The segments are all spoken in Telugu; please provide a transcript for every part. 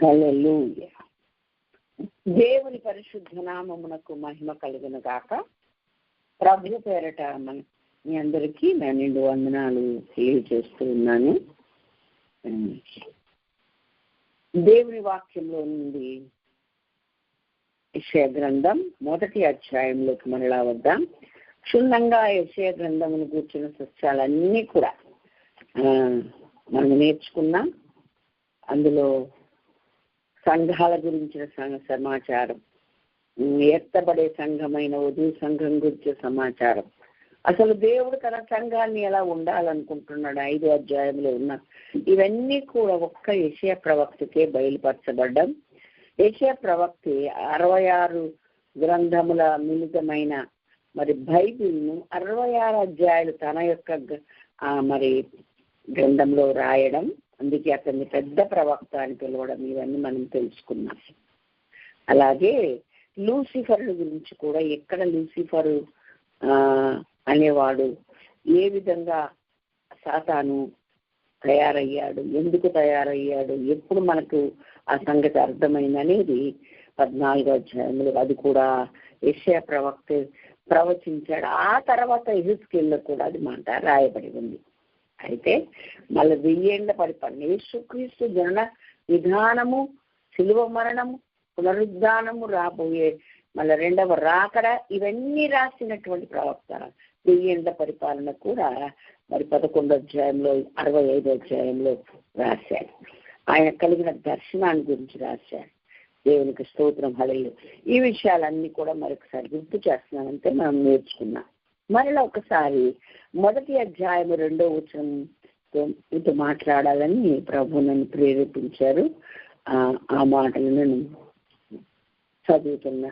హల్లెలూయా. దేవుని పరిశుద్ధ నామమునకు మహిమ కలుగును గాక. ప్రభు పేరట మీ అందరికీ నా నిండు వందనాలు తెలియజేస్తూ ఉన్నాను. దేవుని వాక్యంలో నుండి యెషయా గ్రంథం 1వ అధ్యాయంలోకి మరలా వద్దాం. క్షుణ్ణంగా యెషయా గ్రంథమును కూర్చున్న సత్యాలన్నీ కూడా మనం నేర్చుకున్నాం. అందులో సంఘాల గురించిన సమాచారం, ఎత్తబడే సంఘమైన వధువు సంఘం గురించిన సమాచారం, అసలు దేవుడు తన సంఘాన్ని ఎలా ఉండాలనుకుంటున్నాడు 5వ అధ్యాయంలో ఉన్న ఇవన్నీ కూడా ఒక్క యెషయా ప్రవక్తకే బయలుపరచబడ్డం. యెషయా ప్రవక్త 66 గ్రంథముల మిళితమైన మరి బైబిల్ను 66 అధ్యాయాలు తన యొక్క మరి గ్రంథంలో రాయడం, అందుకే అతన్ని పెద్ద ప్రవక్త అని పిలవడం, ఇవన్నీ మనం తెలుసుకున్నాం. అలాగే లూసిఫర్ గురించి కూడా, ఎక్కడ లూసిఫరు అనేవాడు, ఏ విధంగా సాతాను తయారయ్యాడు, ఎందుకు తయారయ్యాడు, ఎప్పుడు మనకు ఆ సంగతి అర్థమైందనేది 14వ అధ్యాయంలో అది కూడా యెషయా ప్రవక్త ప్రవచించాడు. ఆ తర్వాత యెహెజ్కేలులో కూడా అది మాట రాయబడి ఉంది. అయితే మళ్ళీ 1000 ఏళ్ల పరిపాలన, యేసుక్రీస్తు జనన విధానము, శిలువ మరణము, పునరుద్ధానము, రాబోయే మళ్ళీ 2వ రాకడ, ఇవన్నీ రాసినటువంటి ప్రవక్త 1000 ఏళ్ల పరిపాలన కూడా మరి 11వ అధ్యాయంలో 65వ అధ్యాయంలో రాశాడు. ఆయన కలిగిన దర్శనాన్ని గురించి రాశాడు. దేవునికి స్తోత్రం, హల్లెలూయా. ఈ విషయాలన్నీ కూడా మరొకసారి గుర్తు చేస్తున్నానంటే మనం నేర్చుకున్నాం. మరలా ఒకసారి 1వ అధ్యాయం 2వ వచనంతో మాట్లాడాలని ప్రభు నన్ను ప్రేరేపించారు. ఆ మాటలు నేను చదువుతున్నా.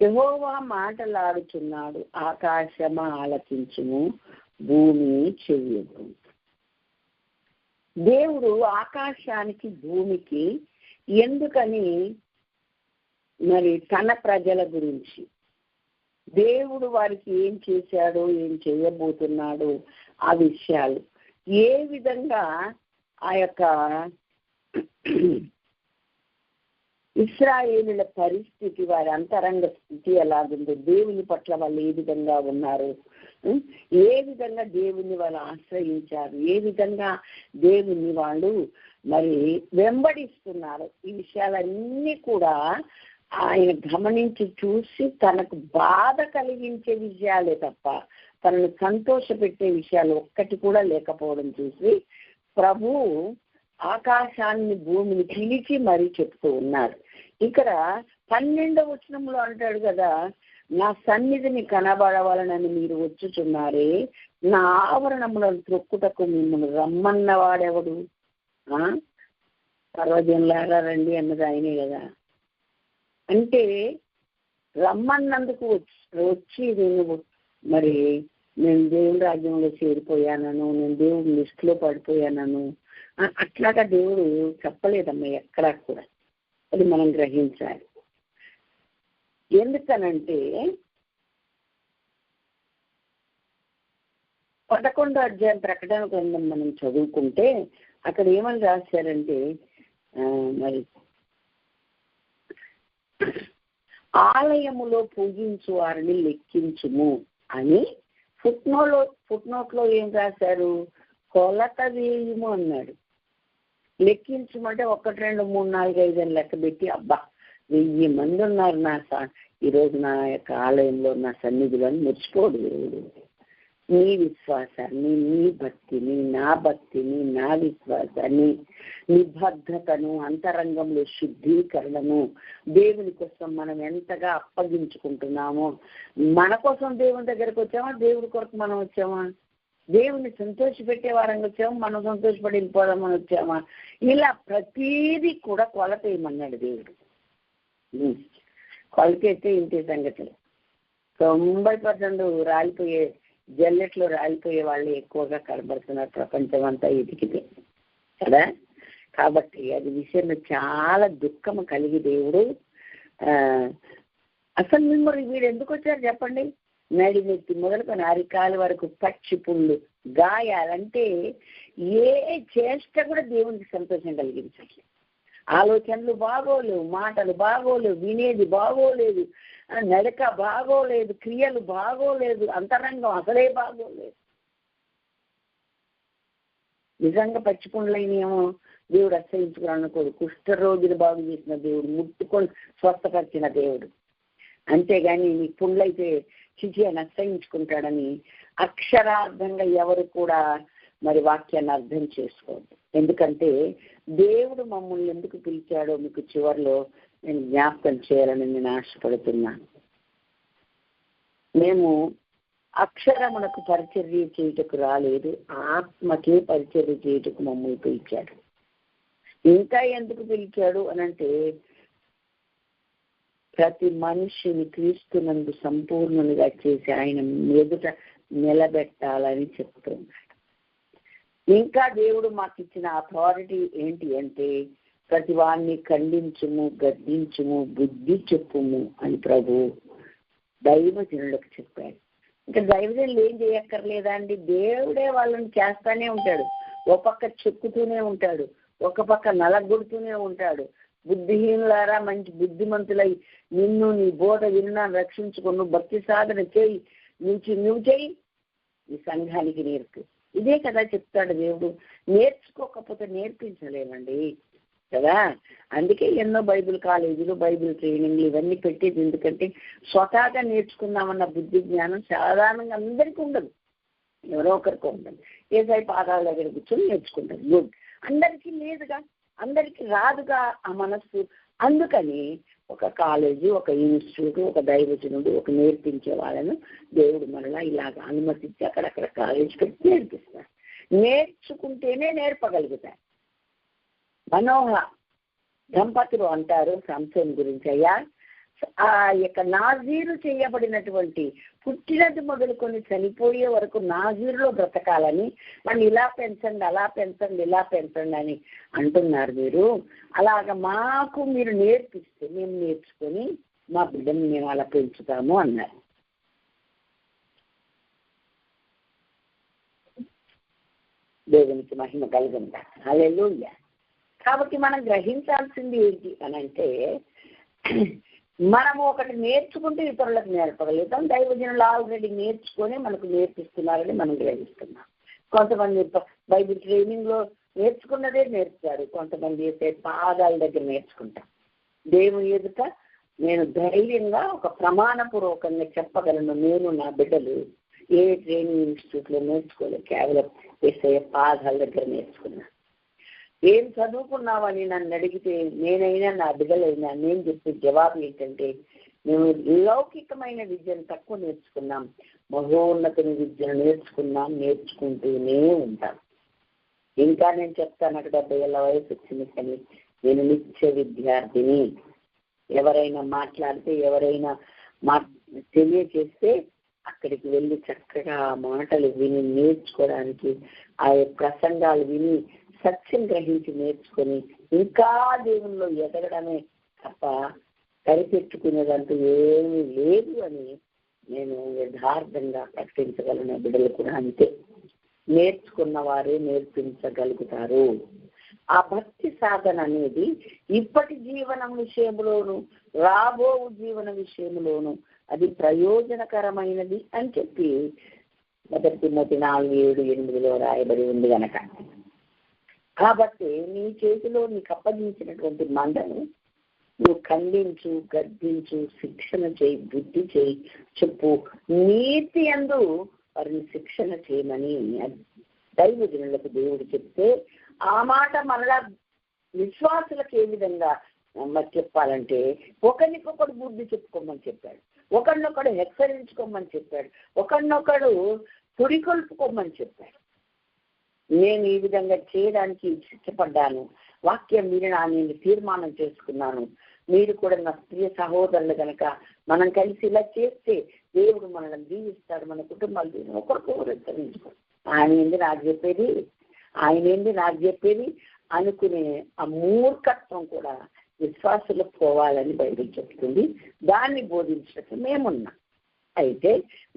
యెహోవా మాటలాడుచున్నాడు, ఆకాశమా ఆలకించుము, భూమి చెవియొగ్గు. దేవుడు ఆకాశానికి భూమికి ఎందుకని మరి తన ప్రజల గురించి, దేవుడు వారికి ఏం చేశాడో, ఏం చేయబోతున్నాడో, ఆ విషయాలు, ఏ విధంగా ఆ యొక్క ఇశ్రాయేలుల పరిస్థితి, వారి అంతరంగ స్థితి ఎలాగుందో, దేవుని పట్ల వాళ్ళు ఏ విధంగా ఉన్నారు, ఏ విధంగా దేవుని వాళ్ళు ఆశ్రయించారు, ఏ విధంగా దేవుని వాళ్ళు మరి వెంబడిస్తున్నారు, ఈ విషయాలన్నీ కూడా ఆయన గమనించి చూసి తనకు బాధ కలిగించే విషయాలే తప్ప తనను సంతోషపెట్టే విషయాలు ఒక్కటి కూడా లేకపోవడం చూసి ప్రభు ఆకాశాన్ని భూమిని పిలిచి మరీ చెప్తూ ఉన్నారు. ఇక్కడ 12వ వచనంలో అంటాడు కదా, నా సన్నిధిని కనబడవాలని మీరు వచ్చుచున్నారే, నా ఆవరణములను త్రొక్కుటకు మిమ్మల్ని రమ్మన్నవాడెవడు, సర్వజనులారా రండి అన్నది ఆయనే కదా. అంటే రమ్మన్నందుకు వచ్చి నేను మరి నేను దేవుని రాజ్యంలో చేరిపోయానను, నేను దేవుడి లిస్టులో పడిపోయానను అట్లాగా దేవుడు చెప్పలేదమ్మా ఎక్కడా కూడా. అది మనం గ్రహించాలి. ఎందుకనంటే 11వ అధ్యాయం ప్రకటన గ్రంథం మనం చదువుకుంటే అక్కడ ఏమని రాశారంటే మరి ఆలయములో పూజించు వారిని లెక్కించుము అని ఫుట్నోట్లో ఏం రాశారు, కొలత వేయుము అన్నాడు. లెక్కించమంటే 1 2 3 4 5 అని లెక్క పెట్టి, అబ్బా 1000 మంది ఉన్నారు ఈరోజు నా యొక్క ఆలయంలో, నా సన్నిధిలో అని మురిచిపోడు దేవుడు. నీ విశ్వాసాన్ని, నీ భక్తిని, నా భక్తిని, నా విశ్వాసాన్ని, నిబద్ధతను, అంతరంగంలో శుద్ధీకరణను, దేవుని కోసం మనం ఎంతగా అప్పగించుకుంటున్నామో, మన కోసం దేవుని దగ్గరకు వచ్చామా, దేవుడి కొరకు మనం వచ్చామా, దేవుని సంతోషపెట్టే వారంగా వచ్చామా, మనం సంతోషపడి వెళ్ళిపోదామని వచ్చామా, ఇలా ప్రతీది కూడా కొలత వేయమన్నాడు దేవుడు. కొలతైతే ఇంటి సంగతులు 90% రాలిపోయే జల్లెట్లో రాలిపోయే వాళ్ళు ఎక్కువగా కనబడుతున్నారు ప్రపంచం అంతా ఎదిగితే కదా. కాబట్టి అది విషయంలో చాలా దుఃఖము కలిగి దేవుడు అసలు మిమ్మల్ని వీడు ఎందుకు వచ్చారు చెప్పండి, నడినెత్తి మొదలుకొని అరికాలు వరకు పచ్చి పుళ్ళు గాయాలంటే ఏ చేష్ట కూడా దేవునికి సంతోషం కలిగించట్లేదు. ఆలోచనలు బాగోలేవు, మాటలు బాగోలేవు, వినేది బాగోలేదు, నడక బాగోలేదు, క్రియలు బాగోలేదు, అంతరంగం అసలే బాగోలేదు. నిజంగా పచ్చిపుండ్లైనేమో దేవుడు అసహించుకున్నాడు. కుష్ఠరోగిని బాగు చేసిన దేవుడు, ముట్టుకొని స్వస్థపరిచిన దేవుడు. అంతేగాని నీ పుండ్లైతే చిచి అని అసహించుకుంటాడని అక్షరార్థంగా ఎవరు కూడా మరి వాక్యాన్ని అర్థం చేసుకోవద్దు. ఎందుకంటే దేవుడు మమ్మల్ని ఎందుకు పిలిచాడో మీకు చివరిలో నేను జ్ఞాపకం చేయాలని నేను ఆశపడుతున్నాను. మేము అక్షరమునకు పరిచర్య చేయుటకు రాలేదు, ఆత్మకే పరిచర్య చేయుటకు మమ్మల్ని పిలిచాడు. ఇంకా ఎందుకు పిలిచాడు అనంటే ప్రతి మనిషిని క్రీస్తునందు సంపూర్ణునిగా చేసి ఆయన ఎదుట నిలబెట్టాలని చెప్తున్నాడు. ఇంకా దేవుడు మాకు ఇచ్చిన అథారిటీ ఏంటి అంటే ప్రతి వాడిని ఖండించుము, గద్దించుము, బుద్ధి చెప్పుము అని ప్రభు దైవజనులకు చెప్పాడు. ఇంకా దైవజనులు ఏం చేయక్కర్లేదా అండి? దేవుడే వాళ్ళని చేస్తానే ఉంటాడు. ఒక పక్క చెక్కుతూనే ఉంటాడు, ఒక పక్క నలగొడుతూనే ఉంటాడు. బుద్ధిహీనులారా మంచి బుద్ధిమంతులై నిన్ను నీ బోధ విన్నా రక్షించుకో, నువ్వు భక్తి సాధన చేయి, నువ్వు చేయి, ఈ సంఘానికి నేర్పు. ఇదే కదా చెప్తాడు దేవుడు. నేర్చుకోకపోతే నేర్పించలేమండి కదా. అందుకే ఎన్నో బైబిల్ కాలేజీలు, బైబిల్ ట్రైనింగ్లు ఇవన్నీ పెట్టేది. ఎందుకంటే స్వతహాగా నేర్చుకుందామన్న బుద్ధి జ్ఞానం సాధారణంగా అందరికీ ఉండదు, ఎవరో ఒకరికి ఉండదు. ఏసై పాదాల దగ్గర కూర్చొని నేర్చుకుంటారు, గుడ్. అందరికీ లేదుగా, అందరికీ రాదుగా ఆ మనస్సు. అందుకని ఒక కాలేజీ, ఒక ఇన్స్టిట్యూట్, ఒక దైవజనుడు, ఒక నేర్పించే వాళ్ళను దేవుడు మరలా ఇలాగ అనుమతించి అక్కడక్కడ కాలేజీ పెట్టి నేర్పిస్తారు. నేర్చుకుంటేనే నేర్పగలుగుతారు. మనోహ దంపతులు అంటారు సంసోన్ గురించి, అయ్యా ఆ యొక్క నాజీరు చేయబడినటువంటి పుట్టినది మొదలుకొని చనిపోయే వరకు నాజీరులో బ్రతకాలని మనం ఇలా పెంచండి, అలా పెంచండి, ఇలా పెంచండి అని అంటున్నారు మీరు. అలాగ మాకు మీరు నేర్పిస్తే మేము నేర్చుకొని మా బిడ్డని మేము అలా పెంచుతాము అన్నారు. దేవునికి మహిమ కలుగుందా. హల్లెలూయా. కాబట్టి మనం గ్రహించాల్సింది ఏంటి అని అంటే మనము ఒకటి నేర్చుకుంటే ఇతరులకు నేర్పగలుగుతాం. దైవజనులు ఆల్రెడీ నేర్చుకొని మనకు నేర్పిస్తున్నారని మనం గ్రహిస్తున్నాం. కొంతమంది బైబిల్ ట్రైనింగ్ లో నేర్చుకున్నదే నేర్పుతారు, కొంతమంది అయితే పాదాల దగ్గర నేర్చుకుంటాం. దేవుని ఎదుట నేను ధైర్యంగా ఒక ప్రమాణపూర్వకంగా చెప్పగలను, నేను నా బిడ్డలు ఏ ట్రైనింగ్ ఇన్స్టిట్యూట్ లో నేర్చుకోలేదు, కేవలం యేసయ్య పాదాల దగ్గర నేర్చుకున్నాను. ఏం చదువుకున్నావని నన్ను అడిగితే నేనైనా నా బిడ్డలైనా నేను చెప్పే జవాబు ఏంటంటే మేము లౌకికమైన విద్యను తక్కువ నేర్చుకున్నాం, మహోన్నతమైన విద్యను నేర్చుకున్నాం, నేర్చుకుంటూనే ఉంటాం. ఇంకా నేను చెప్తాను, నాకు 70 ఏళ్ళ వయసు వచ్చింది కానీ నేను నిత్య విద్యార్థిని. ఎవరైనా మాట్లాడితే, ఎవరైనా తెలియచేస్తే అక్కడికి వెళ్ళి చక్కగా మాటలు విని నేర్చుకోవడానికి, ఆ ప్రసంగాలు విని సత్యం గ్రహించి నేర్చుకొని ఇంకా దేవుల్లో ఎదగడమే తప్ప కరిపెట్టుకునేదంటూ ఏమీ లేదు అని నేను యథార్థంగా ప్రకటించగలను. బిడ్డలు కూడా అంతే, నేర్చుకున్న వారే నేర్పించగలుగుతారు. ఆ భక్తి సాధన అనేది ఇప్పటి జీవనం విషయంలోను రాబో జీవన విషయంలోను అది ప్రయోజనకరమైనది అని చెప్పి 1 తిమోతి 4:7-8 రాయబడి ఉంది గనక. కాబట్టి నీ చేతిలో నీకు అప్పగించినటువంటి మందను నువ్వు ఖండించు, గద్దించు, శిక్షణ చేయి, బుద్ధి చేయి, చెప్పు, నీతి యందు వారిని శిక్షణ చేయమని దైవజనులకు దేవుడు చెప్తే ఆ మాట మరలా విశ్వాసులకు ఏ విధంగా చెప్పాలంటే ఒకరికొకడు బుద్ధి చెప్పుకోమని చెప్పాడు, ఒకరినొకడు హెచ్చరించుకోమని చెప్పాడు, ఒకరినొకడు పురికొల్పుకోమని చెప్పాడు. నేను ఈ విధంగా చేయడానికి ఇష్టపడ్డాను, వాక్యం మీరు నేను తీర్మానం చేసుకున్నాను, మీరు కూడా నా ప్రియ సహోదరులు కనుక మనం కలిసి ఇలా చేస్తే దేవుడు మనల్ని దీవిస్తాడు, మన కుటుంబాలు దీని ఒకరికొకరు హెచ్చరించుకో. ఆయన ఏంది నాకు చెప్పేది అనుకునే ఆ మూర్ఖత్వం కూడా విశ్వాసులకు పోవాలని బైబిల్ చెప్తుంది. దాన్ని బోధించడానికి మేమున్నాం. అయితే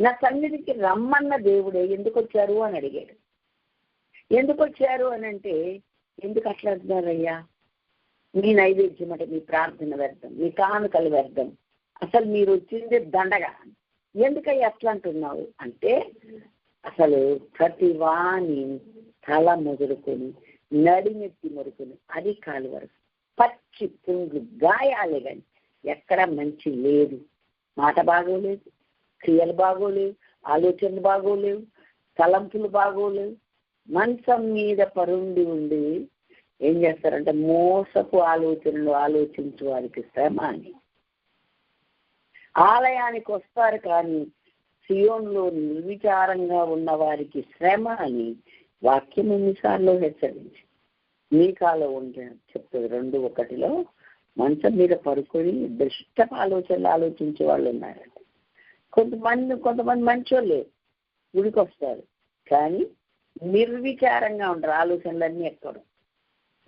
నా సన్నిధికి రమ్మన్న దేవుడే ఎందుకు వచ్చారు అని అడిగాడు. ఎందుకు వచ్చారు అని అంటే, ఎందుకు అట్లా అంటున్నారయ్యా, మీ నైవేద్యం అంటే మీ ప్రార్థన వ్యర్థం, మీ కానుకలు వ్యర్థం, అసలు మీరు వచ్చింది దండగా. ఎందుకయ్యి అట్లా అంటున్నావు అంటే, అసలు ప్రతి వాణి తల మొదలుకొని నడిమెత్తి మొరుకొని అరికాలు వరకు పచ్చి పుండ్లు గాయాలే కానీ ఎక్కడ మంచి లేదు. మాట బాగోలేదు, క్రియలు బాగోలేవు, ఆలోచనలు బాగోలేవు, తలంపులు బాగోలేవు. మంచం మీద పరుండి ఉండి ఏం చేస్తారంటే మోసపు ఆలోచనలు ఆలోచించు వారికి శ్రమ అని. ఆలయానికి వస్తారు కానీ సియోనులో నిర్విచారంగా ఉన్న వారికి శ్రమ అని వాక్యం ఎన్నిసార్లు హెచ్చరించి మీకాలో ఉంటే చెప్తుంది 2:1 మంచం మీద పడుకొని దుష్టపు ఆలోచనలు ఆలోచించే వాళ్ళు ఉన్నారంట. కొంతమంది మంచోళ్ళే గుడికి వస్తారు కానీ నిర్విచారంగా ఉంటారు. ఆలోచనలన్నీ ఎక్కడ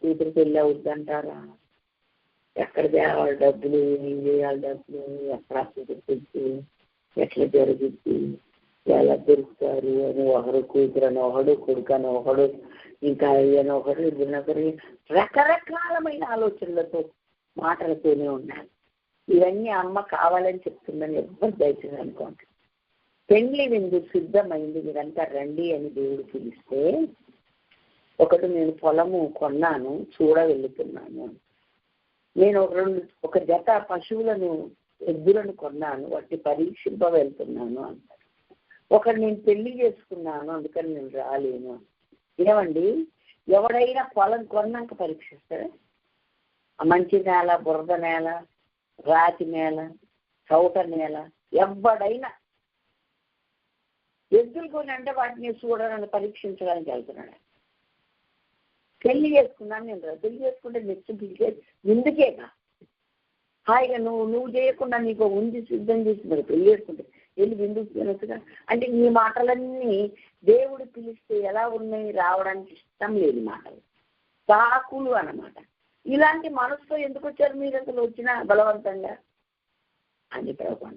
కూతురు పెళ్ళి అవుద్దంటారా, ఎక్కడ తేవాలి డబ్బులు, ఏం చేయాలి డబ్బులు, ఎక్కడ కూతురు ఎట్లా జరుగుద్ది, ఎలా దొరుకుతారు అని ఒకడు, కూతురు అని ఒకడు, కొడుకు అని ఒకడు, ఇంకా అని ఒకడు, ఇద్దరు రకరకాలమైన ఆలోచనలతో మాటలతోనే ఉన్నారు. ఇవన్నీ అమ్మ కావాలని చెప్తుందని ఎవ్వరు దయచేసి అనుకోండి. పెండ్లి విందు సిద్ధమైంది, మీరంతా రండి అని దేవుడు పిలిస్తే, ఒకటి నేను పొలము కొన్నాను చూడ వెళ్తున్నాను, నేను ఒక జత పశువులను ఎద్దులను కొన్నాను వాటిని పరీక్షింప వెళ్తున్నాను అంటారు. ఒకటి నేను పెళ్లి చేసుకున్నాను అందుకని నేను రాలేను. ఏమండి, ఎవడైనా పొలం కొన్నాక పరీక్షిస్తారా? మంచి నేల, బురద నేల, రాతి నేల, చౌట నేల, ఎవడైనా ఎద్దులు కొని అంటే వాటిని చూడాలని పరీక్షించడానికి వెళ్తున్నాడు. పెళ్లి చేసుకున్నాను నేను, పెళ్లి చేసుకుంటే నెక్స్ట్ ఎందుకేగా హాయిగా నువ్వు చేయకుండా నీకు ఉంది సిద్ధం చేసి మరి పెళ్లి చేసుకుంటే వెళ్ళి విందుకు తినొచ్చుగా. అంటే ఈ మాటలన్నీ దేవుడు పిలిస్తే ఎలా ఉన్నాయి, రావడానికి ఇష్టం లేని మాటలు, సాకులు అన్నమాట. ఇలాంటి మనసుతో ఎందుకు వచ్చారు మీరు అసలు వచ్చిన బలవంతంగా అని ప్రభుత్వం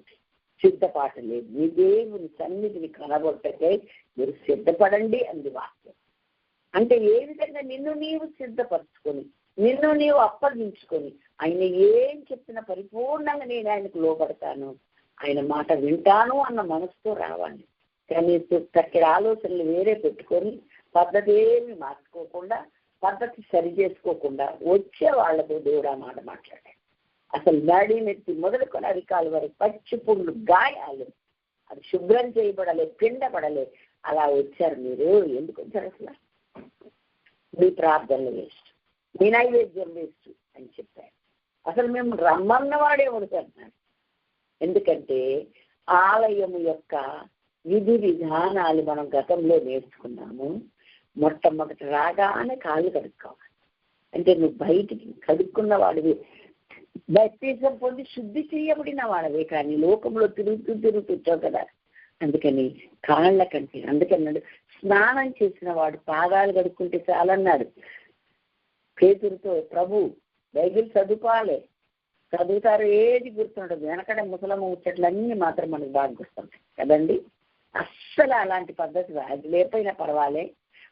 సిద్ధపాటలేదు. మీ దేవుని సన్నిధిని కనబొట్టకే మీరు సిద్ధపడండి అంది వాక్యం. అంటే ఏ విధంగా నిన్ను నీవు సిద్ధపరచుకొని నిన్ను నీవు అప్పగించుకొని ఆయన ఏం చెప్పినా పరిపూర్ణంగా నేను ఆయనకు లోపడతాను, ఆయన మాట వింటాను అన్న మనసుతో రావాలి. కానీ చక్కటి ఆలోచనలు వేరే పెట్టుకొని పద్ధతి ఏమి మార్చుకోకుండా, పద్ధతి సరి చేసుకోకుండా వచ్చే వాళ్ళతో దేవుడు ఆ మాట మాట్లాడాడు. అసలు నడి నెత్తి మొదలుకొని అరికాలు వరకు పచ్చి పుండ్లు గాయాలు, అది శుభ్రం చేయబడలే, పిండబడలే. అలా వచ్చారు మీరు. ఎందుకు వచ్చారు అసలు? మీ ప్రార్థనలు వేస్ట్, మీ నైవేద్యం వేస్ట్ అని చెప్పారు. అసలు మేము రమ్మన్నవాడే ఉడుతున్నాడు. ఎందుకంటే ఆలయము యొక్క విధి విధానాలు మనం గతంలో నేర్చుకున్నాము. మొట్టమొదటి రాగానే కాళ్ళు కడుక్కోవాలి. అంటే నువ్వు బయటికి కడుక్కున్న వాడివి, బాప్తిజం పొంది శుద్ధి చేయబడిన వాడవే, కానీ లోకంలో తిరుగుతుంటావు కదా. అందుకని కాళ్ళ కంటే, అందుకన్నాడు స్నానం చేసిన వాడు పాదాలు కడుక్కుంటే చాలన్నాడు. పేతురుతో ప్రభు బైబిల్ చదువుకోవాలి, చదువుతారు ఏది గుర్తుండదు, వెనకడ ముసలమ్మ ముచ్చట్లన్నీ మాత్రం మనకు బాగా గుర్తుంటాయి కదండి. అస్సలు అలాంటి పద్ధతి అది లేకపోయినా పర్వాలే,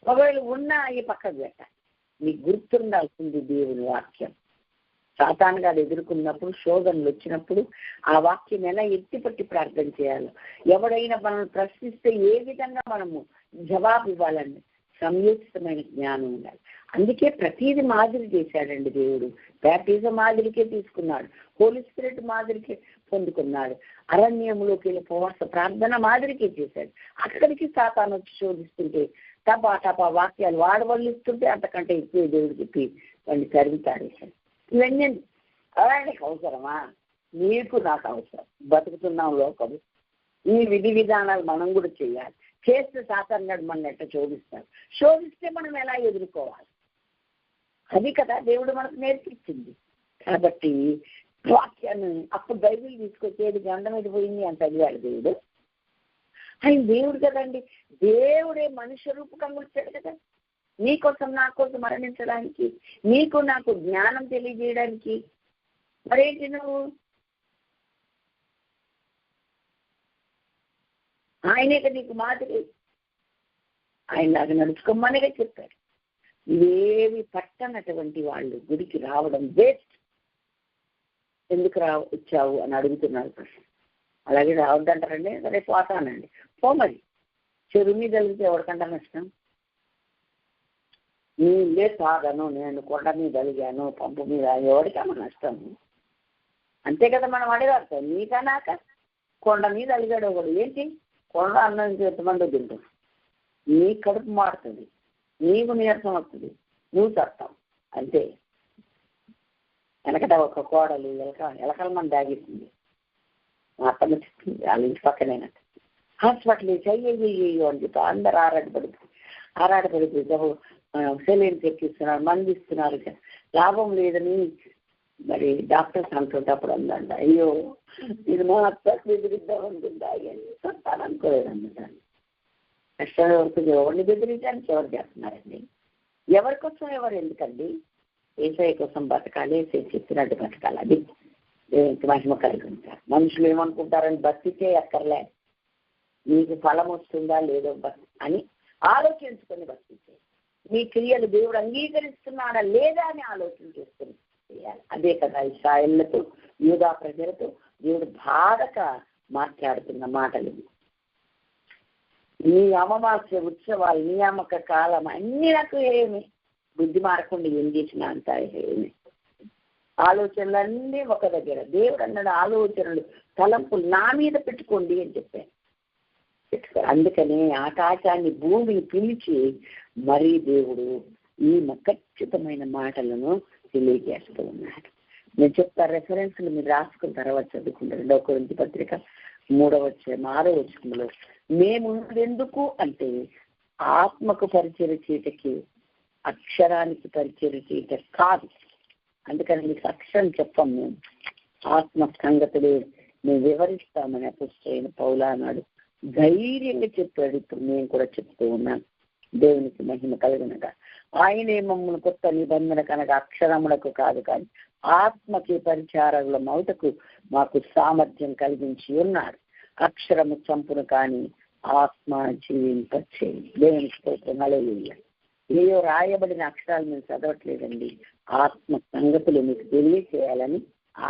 ఒకవేళ ఉన్నా ఈ పక్కకు పెట్టాలి. నీకు గుర్తుండాల్సింది దేవుని వాక్యం. సాతాను గారు ఎదుర్కొన్నప్పుడు, శోధనలు వచ్చినప్పుడు ఆ వాక్యం ఎలా ఎత్తిపట్టి ప్రార్థన చేయాలో, ఎవడైనా మనల్ని ప్రశ్నిస్తే ఏ విధంగా మనము జవాబు ఇవ్వాలండి, సంయోచితమైన జ్ఞానం ఉండాలి. అందుకే ప్రతీది మాదిరి చేశాడండి దేవుడు. బ్యాప్టిజం మాదిరికే తీసుకున్నాడు, హోలీ స్పిరిట్ మాదిరికే పొందుకున్నాడు, అరణ్యంలోకి వెళ్ళి ఉపవాస ప్రార్థన మాదిరికే చేశాడు. అక్కడికి సాతాను వచ్చి శోధిస్తుంటే టపా వాక్యాలు వాడవాళ్ళు ఇస్తుంటే అంతకంటే ఎక్కువ దేవుడు చెప్పి వాడిని తరుగుతాడు. ఇవన్నీ ఆయనకు అవసరమా? నీకు నాకు అవసరం. బతుకుతున్నాం లోకం, ఈ విధి విధానాలు మనం కూడా చేయాలి. చేస్తే సాతాను గడు మనం ఎట్లా శోధిస్తాడు, శోధిస్తే మనం ఎలా ఎదుర్కోవాలి, అది కదా దేవుడు మనకు నేర్పించింది. కాబట్టి వాక్యాన్ని అప్పుడు బైబిల్ తీసుకొచ్చేది గంధం మీద పోయింది అని చదివాడు దేవుడు. ఆయన దేవుడు కదండి, దేవుడే మనుష్య రూపకంగా వచ్చాడు కదా, నీకోసం నా కోసం మరణించడానికి, నీకు నాకు జ్ఞానం తెలియజేయడానికి. మరేంటి నువ్వు ఆయనే కదా నీకు మాదిరి, ఆయన నాకు నడుచుకోమనిగా చెప్పారు. ఇవేవి పట్టనటువంటి వాళ్ళు గుడికి రావడం వేస్ట్. ఎందుకు వచ్చావు అని అడుగుతున్నారు ప్రశ్న. అలాగే రావద్దంటారండి, సరే పోతానండి, పో మరి. చెరువు మీద వెళ్తే ఎవరికంటా నష్టం? నీళ్ళే తాగను, నేను కొండ మీద అలిగాను, పంపు మీద, ఎవరికన్నా నష్టం? అంతే కదా మనం అడిగారు. నీకనాక కొండ మీద అలిగాడు ఒకడు, ఏంటి కొండ అన్నం ఎంతమంది తింటాం, నీ కడుపు మారుతుంది, నీకు నీరసం వస్తుంది, నువ్వు చస్తావు అంతే. వెనకట ఒక కోడలు ఎలకల మంది దాగిస్తుంది, మా అత్తమ్మ చెప్తుంది, వాళ్ళ ఇంటి పక్కనైనా హాస్పిటల్ చెయ్యో అని చెప్పి అందరు ఆరాటపడిపోయి సెలైన్ తెప్పిస్తున్నారు, మంది ఇస్తున్నారు, లాభం లేదని మరి డాక్టర్స్ అంటుంటే అప్పుడు అందంట, అయ్యో ఇది మా అత్తకు బెదిరిద్దాం అనుకుంటా చెప్తాను అనుకోలేదండి. దాన్ని కష్టాల వరకు ఎవరిని బెదిరించడానికి ఎవరు చేస్తున్నారండి? ఎవరి కోసం ఎవరు ఎందుకండి? ఏసఐ కోసం బతకాలి, ఏసఐ చెప్పినట్టు బతకాలి, అది మహిమ కలిగి ఉంటారు. మనుషులు ఏమనుకుంటారని బతికే అక్కర్లే, నీకు ఫలం వస్తుందా లేదో అని ఆలోచించుకొని బతికే, మీ క్రియలు దేవుడు అంగీకరిస్తున్నాడా లేదా అని ఆలోచన చేసుకుని చేయాలి. అదే కదా ఇశ్రాయేలుతో యూదా ప్రజలతో దేవుడు బాధగా మాట్లాడుతున్న మాటలు. నీ అమావాస్య ఉత్సవాలు, నియామక కాలం అన్ని నాకు ఏమి బుద్ధి మారకుండా ఏం చేసినా అంత ఏమి ఆలోచనలు అన్నీ ఒక దగ్గర. దేవుడు అన్నాడు ఆలోచనలు తలంపులు నా మీద పెట్టుకోండి అని చెప్పాను. అందుకనే ఆకాశాన్ని భూమిని పిలిచి మరీ దేవుడు ఈ ఖచ్చితమైన మాటలను తెలియజేస్తూ ఉన్నాడు. నేను చెప్తా, రెఫరెన్స్లు మీరు రాసుకున్న తర్వాత చదువుకుంటారు. 2 కొరింథీ పత్రిక 3:6 మేము ఎందుకు అంటే ఆత్మకు పరిచయం చేయటకి, అక్షరానికి పరిచయం చేయట కాదు. అందుకని మీకు అక్షరం చెప్పాం, మేము ఆత్మ సంగతులే మేము వివరిస్తామని అపోస్తలుడైన పౌలు అన్నాడు, ధైర్యంగా చెప్పాడు. ఇప్పుడు నేను కూడా చెప్తూ ఉన్నాను. దేవునికి మహిమ కలుగునగా. ఆయనే మమ్మల్ని కొత్త నిబంధన కనుక అక్షరములకు కాదు కానీ ఆత్మకి పరిచారకుల మౌటకు మాకు సామర్థ్యం కలిగించి ఉన్నాడు. అక్షరము చంపును కానీ ఆత్మ జీవింపచేయి. దేవునికి స్తోత్రం, హల్లెలూయా. ఏయో రాయబడిన అక్షరాలు మేము చదవట్లేదండి, ఆత్మ సంగతులు మీకు తెలియచేయాలని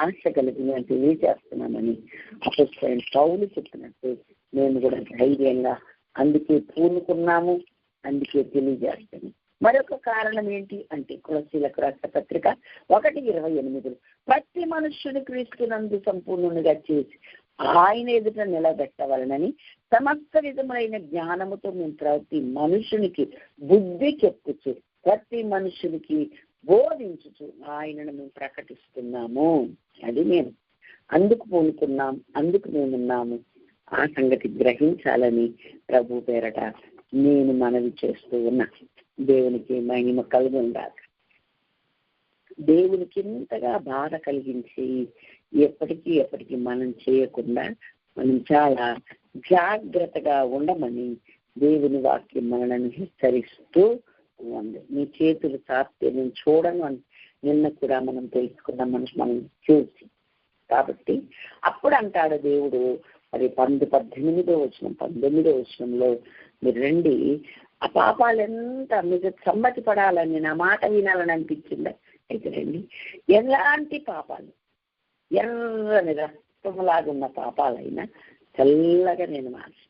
ఆశ కలిగి మేము తెలియజేస్తున్నామని అపోస్తలుడైన పౌలు చెప్పినట్టు మేము కూడా ధైర్యంగా అందుకే పూనుకున్నాము, అందుకే తెలియజేస్తాము. మరొక కారణం ఏంటి అంటే కొలస్సీలకు రాసిన పత్రిక 1:28 ప్రతి మనుష్యుని క్రీస్తునందు సంపూర్ణునిగా చేసి ఆయన ఎదుట నిలబెట్టవలనని సమస్త విధములైన జ్ఞానముతో మేము ప్రతి మనుషునికి బుద్ధి చెప్పుచు ప్రతి మనుషునికి బోధించుచు ఆయనను మేము ప్రకటిస్తున్నాము. అది మేము అందుకు పూనుకున్నాం, అందుకు మేమున్నాము. ఆ సంగతి గ్రహించాలని ప్రభు పేరట నేను మనవి చేస్తూ ఉన్నా. దేవునికి మహిమ కలుగు ఉండాలి. దేవునికి ఇంతగా బాధ కలిగించి ఎప్పటికీ మనం చేయకుండా మనం చాలా జాగ్రత్తగా ఉండమని దేవుని వాక్యం మనల్ని హెచ్చరిస్తూ ఉంది. నీ చేతులు చాపితే నేను చూడను అని నిన్న కూడా మనం తెలుసుకున్నాం, మనం చూసి. కాబట్టి అప్పుడు అంటాడు దేవుడు, మరి 18వ వచనం 19వ వచనంలో మీరు రండి, ఆ పాపాలు ఎంత మీకు సమ్మతి పడాలని నా మాట వినాలని అనిపించిందా? అయితే రండి. ఎలాంటి పాపాలు, ఎర్రని రక్తములాగా ఉన్న పాపాలైనా చల్లగా నేను మార్చి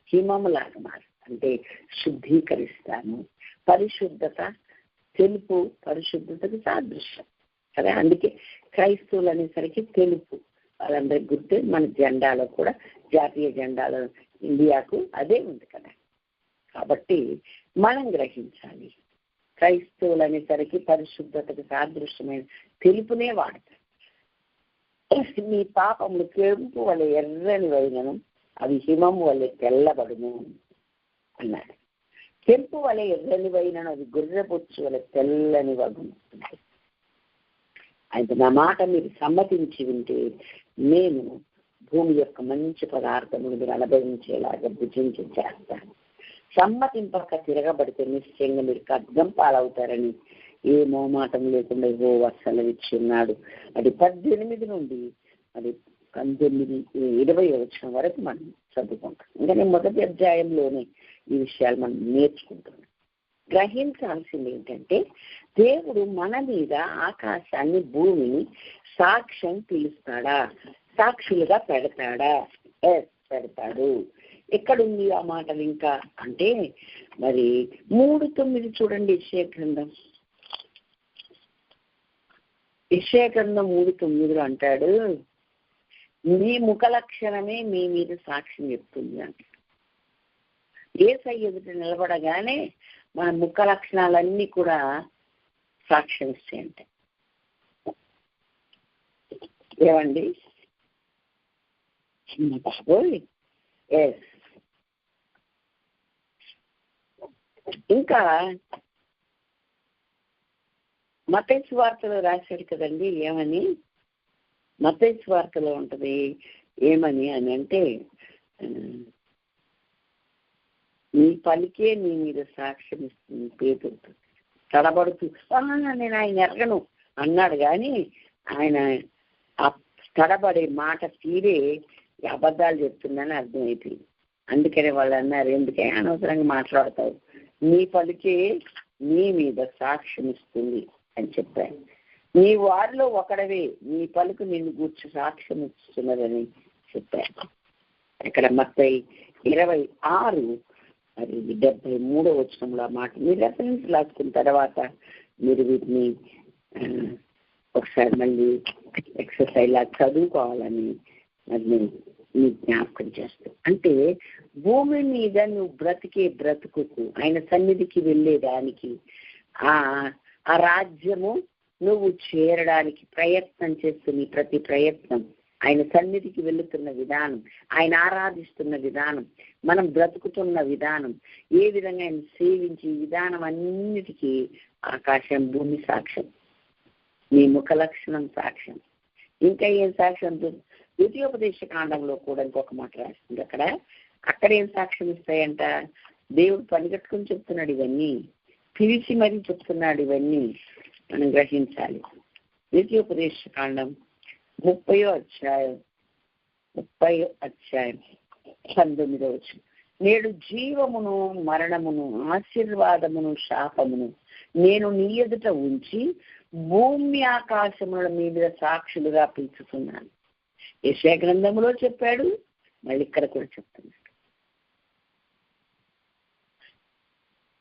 హిమములాగా అంటే శుద్ధీకరిస్తాను. పరిశుద్ధత, తెలుపు పరిశుద్ధతకు సాదృశ్యం కదా. అందుకే క్రైస్తవులు అనేసరికి తెలుపు వాళ్ళందరికీ గుర్తు. మన జెండాలో కూడా, జాతీయ జెండాలో ఇండియాకు అదే ఉంది కదా. కాబట్టి మనం గ్రహించాలి, క్రైస్తవులు అనేసరికి పరిశుద్ధతకు సాదృశ్యమైన తెలుపునే వాడతారు. నీ పాపములు కెంపు వలె ఎర్రని వైనను అవి హిమము వలె తెల్లబడును అన్నాడు. కెంపు వలె ఎర్రని వైనను అది గుర్రెబొచ్చు వలె తెల్లని వగును. అయితే నా మాట మీరు సమ్మతించి వింటే నేను భూమి యొక్క మంచి పదార్థములు మీరు అనుభవించేలాగా భుజించి చేస్తాను. సమ్మతింపక తిరగబడితే నిశ్చయంగా మీరు ఖడ్గం పాలవుతారని ఏ మోమాటం లేకుండా యెహోవా సెలవిచ్చి ఉన్నాడు. అది 18 నుండి అది 20వ వచనం వరకు మనం చదువుకుంటాం. ఇంకా నేను మొదటి అధ్యాయంలోనే ఈ విషయాలు మనం నేర్చుకుంటున్నాం. గ్రహించాల్సింది ఏంటంటే దేవుడు మన మీద ఆకాశాన్ని భూమిని సాక్ష్యం పిలుస్తాడా, సాక్షులుగా పెడతాడా? పెడతాడు. ఎక్కడుంది ఆ మాటలు ఇంకా అంటే మరి 3:9 చూడండి. యెషయా గ్రంథం 3:9 అంటాడు, మీ ముఖ లక్షణమే మీ మీద సాక్ష్యం చెప్తుంది అంటే. యేసయ్య ఎదుట నిలబడగానే మన ముఖ లక్షణాలన్నీ కూడా సాక్ష్యం ఇస్తాయంటే. ఏమండి బాబోయ్. ఎస్. ఇంకా మత్తయి సువార్తలో రాశాడు కదండి, ఏమని? మత్తయి సువార్తలో ఉంటది ఏమని అని అంటే, నీ పలికే నీ మీద సాక్ష్యం ఇస్తుంది. పేతురు తడబడుతూ నేను ఆయన ఎరగను అన్నాడు, కానీ ఆయన ఆ తడబడే మాట తీరే అబద్ధాలు చెప్తుందని అర్థమైపోయింది. అందుకనే వాళ్ళు అన్నారు, ఎందుకే అనవసరంగా మాట్లాడతావు, నీ పలికే నీ మీద సాక్ష్యం ఇస్తుంది అని చెప్పాను. నీ వారిలో ఒకడవే, నీ పలుకు నిన్ను గూర్చి సాక్ష్యం ఇస్తున్నదని చెప్పాను. ఇక్కడ మత్తయి 26:73 వచనంలో ఆ మాట మీరు రెఫరెన్స్ రాసుకున్న తర్వాత మీరు వీటిని ఒకసారి మళ్ళీ ఎక్సర్సైజ్ లాగా చదువుకోవాలని మరి నేను నీ జ్ఞాపకం చేస్తాను. అంటే భూమి మీద నువ్వు బ్రతికే బ్రతుకుకు ఆయన సన్నిధికి వెళ్ళేదానికి ఆ రాజ్యము నువ్వు చేరడానికి ప్రయత్నం చేస్తున్న ప్రతి ప్రయత్నం, ఆయన సన్నిధికి వెళుతున్న విధానం, ఆయన ఆరాధిస్తున్న విధానం, మనం బ్రతుకుతున్న విధానం, ఏ విధంగా ఆయన సేవించి విధానం అన్నిటికీ ఆకాశం భూమి సాక్ష్యం, నీ ముఖ లక్షణం సాక్ష్యం. ఇంకా ఏం సాక్ష్యం? ద్వితీయోపదేశ కాండంలో కూడా ఇంకొక మాట రాస్తుంది. అక్కడ ఏం సాక్ష్యం ఇస్తాయంట? దేవుడు పనిగట్టుకుని చెప్తున్నాడు, ఇవన్నీ పిలిచి మరీ చెప్తున్నాడు, ఇవన్నీ మనం గ్రహించాలి. ద్వితీయోపదేశ కాండం 30వ అధ్యాయం 19 నేడు జీవమును మరణమును ఆశీర్వాదమును శాపమును నేను నీ ఎదుట ఉంచి భూమి ఆకాశముల మీద సాక్షులుగా పిలుచుతున్నాను. యెషయా గ్రంథంలో చెప్పాడు, మళ్ళీ ఇక్కడ కూడా చెప్తున్నాడు.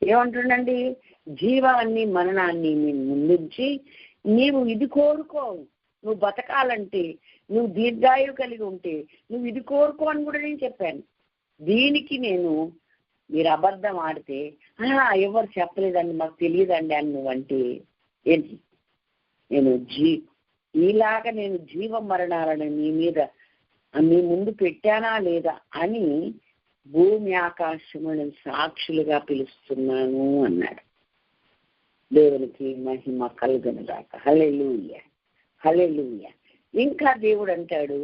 ఏమంటుండండి? జీవాన్ని మరణాన్ని నేను ముందుంచి నీవు ఇది కోరుకో, నువ్వు బతకాలంటే, నువ్వు దీర్ఘాయువు కలిగి ఉంటే నువ్వు ఇది కోరుకో అని కూడా నేను చెప్పాను. దీనికి మీరు అబద్ధం ఆడితే ఎవరు చెప్పలేదండి, మాకు తెలియదండి అని నువ్వంటే ఏంటి? ఈలాగా నేను జీవ మరణాలను మీ ముందు పెట్టానా లేదా అని భూమి ఆకాశములను సాక్షులుగా పిలుస్తున్నాను అన్నాడు. దేవునికి మహిమ కలుగునుగాక. హల్లెలూయా, హల్లెలూయా. ఇంకా దేవుడు అంటాడు,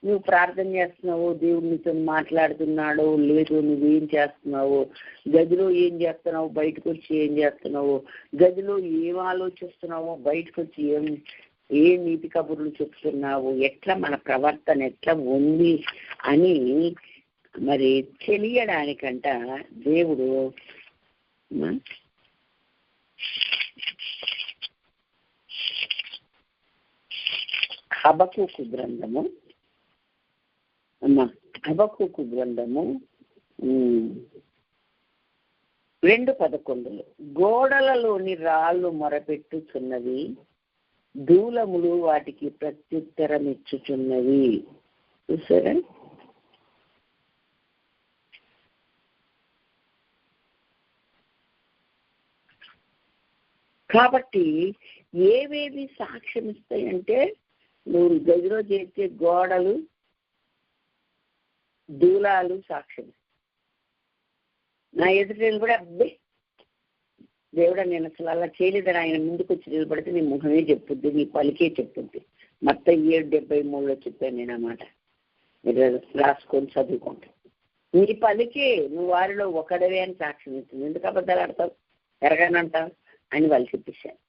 నువ్వు ప్రార్థన చేస్తున్నావు, దేవుడు నీతో మాట్లాడుతున్నాడు లేదు, నువ్వేం చేస్తున్నావు, గదిలో ఏం చేస్తున్నావు, బయటకు వచ్చి ఏం చేస్తున్నావు, గదిలో ఏం ఆలోచిస్తున్నావు, బయటకు వచ్చి ఏ నీతి కబుర్లు చెప్తున్నావు, ఎట్లా మన ప్రవర్తన ఎట్లా ఉంది అని మరి తెలియడానికంట దేవుడు హబక్కూకు గ్రంథము 2:11 గోడలలోని రాళ్ళు మొరపెట్టుచున్నవి, దూలములు వాటికి ప్రత్యుత్తరం ఇచ్చుచున్నవి. చూసారా? కాబట్టి ఏవేవి సాక్ష్యం ఇస్తాయంటే, నువ్వు గదిలో చేసే గోడలు దూలాలు సాక్ష్యం. నా ఎదుట కూడా అబ్బే దేవుడా నేను అసలు అలా చేయలేదని ఆయన ముందుకు వచ్చి నిలబడితే నీ ముఖమే చెప్పుద్ది, నీ పలికే చెప్పుద్ది. మత్తయి 7:73 చెప్పాను నేను అన్నమాట. మీరు రాసుకొని చదువుకుంటా. నీ పలికే నువ్వు వారిలో ఒకడవే అని సాక్ష్యం ఇస్తుంది. ఎందుకు అబద్ధాలు ఆడతావు, ఎరగానంటావు అని వాళ్ళు చెప్పేశారు.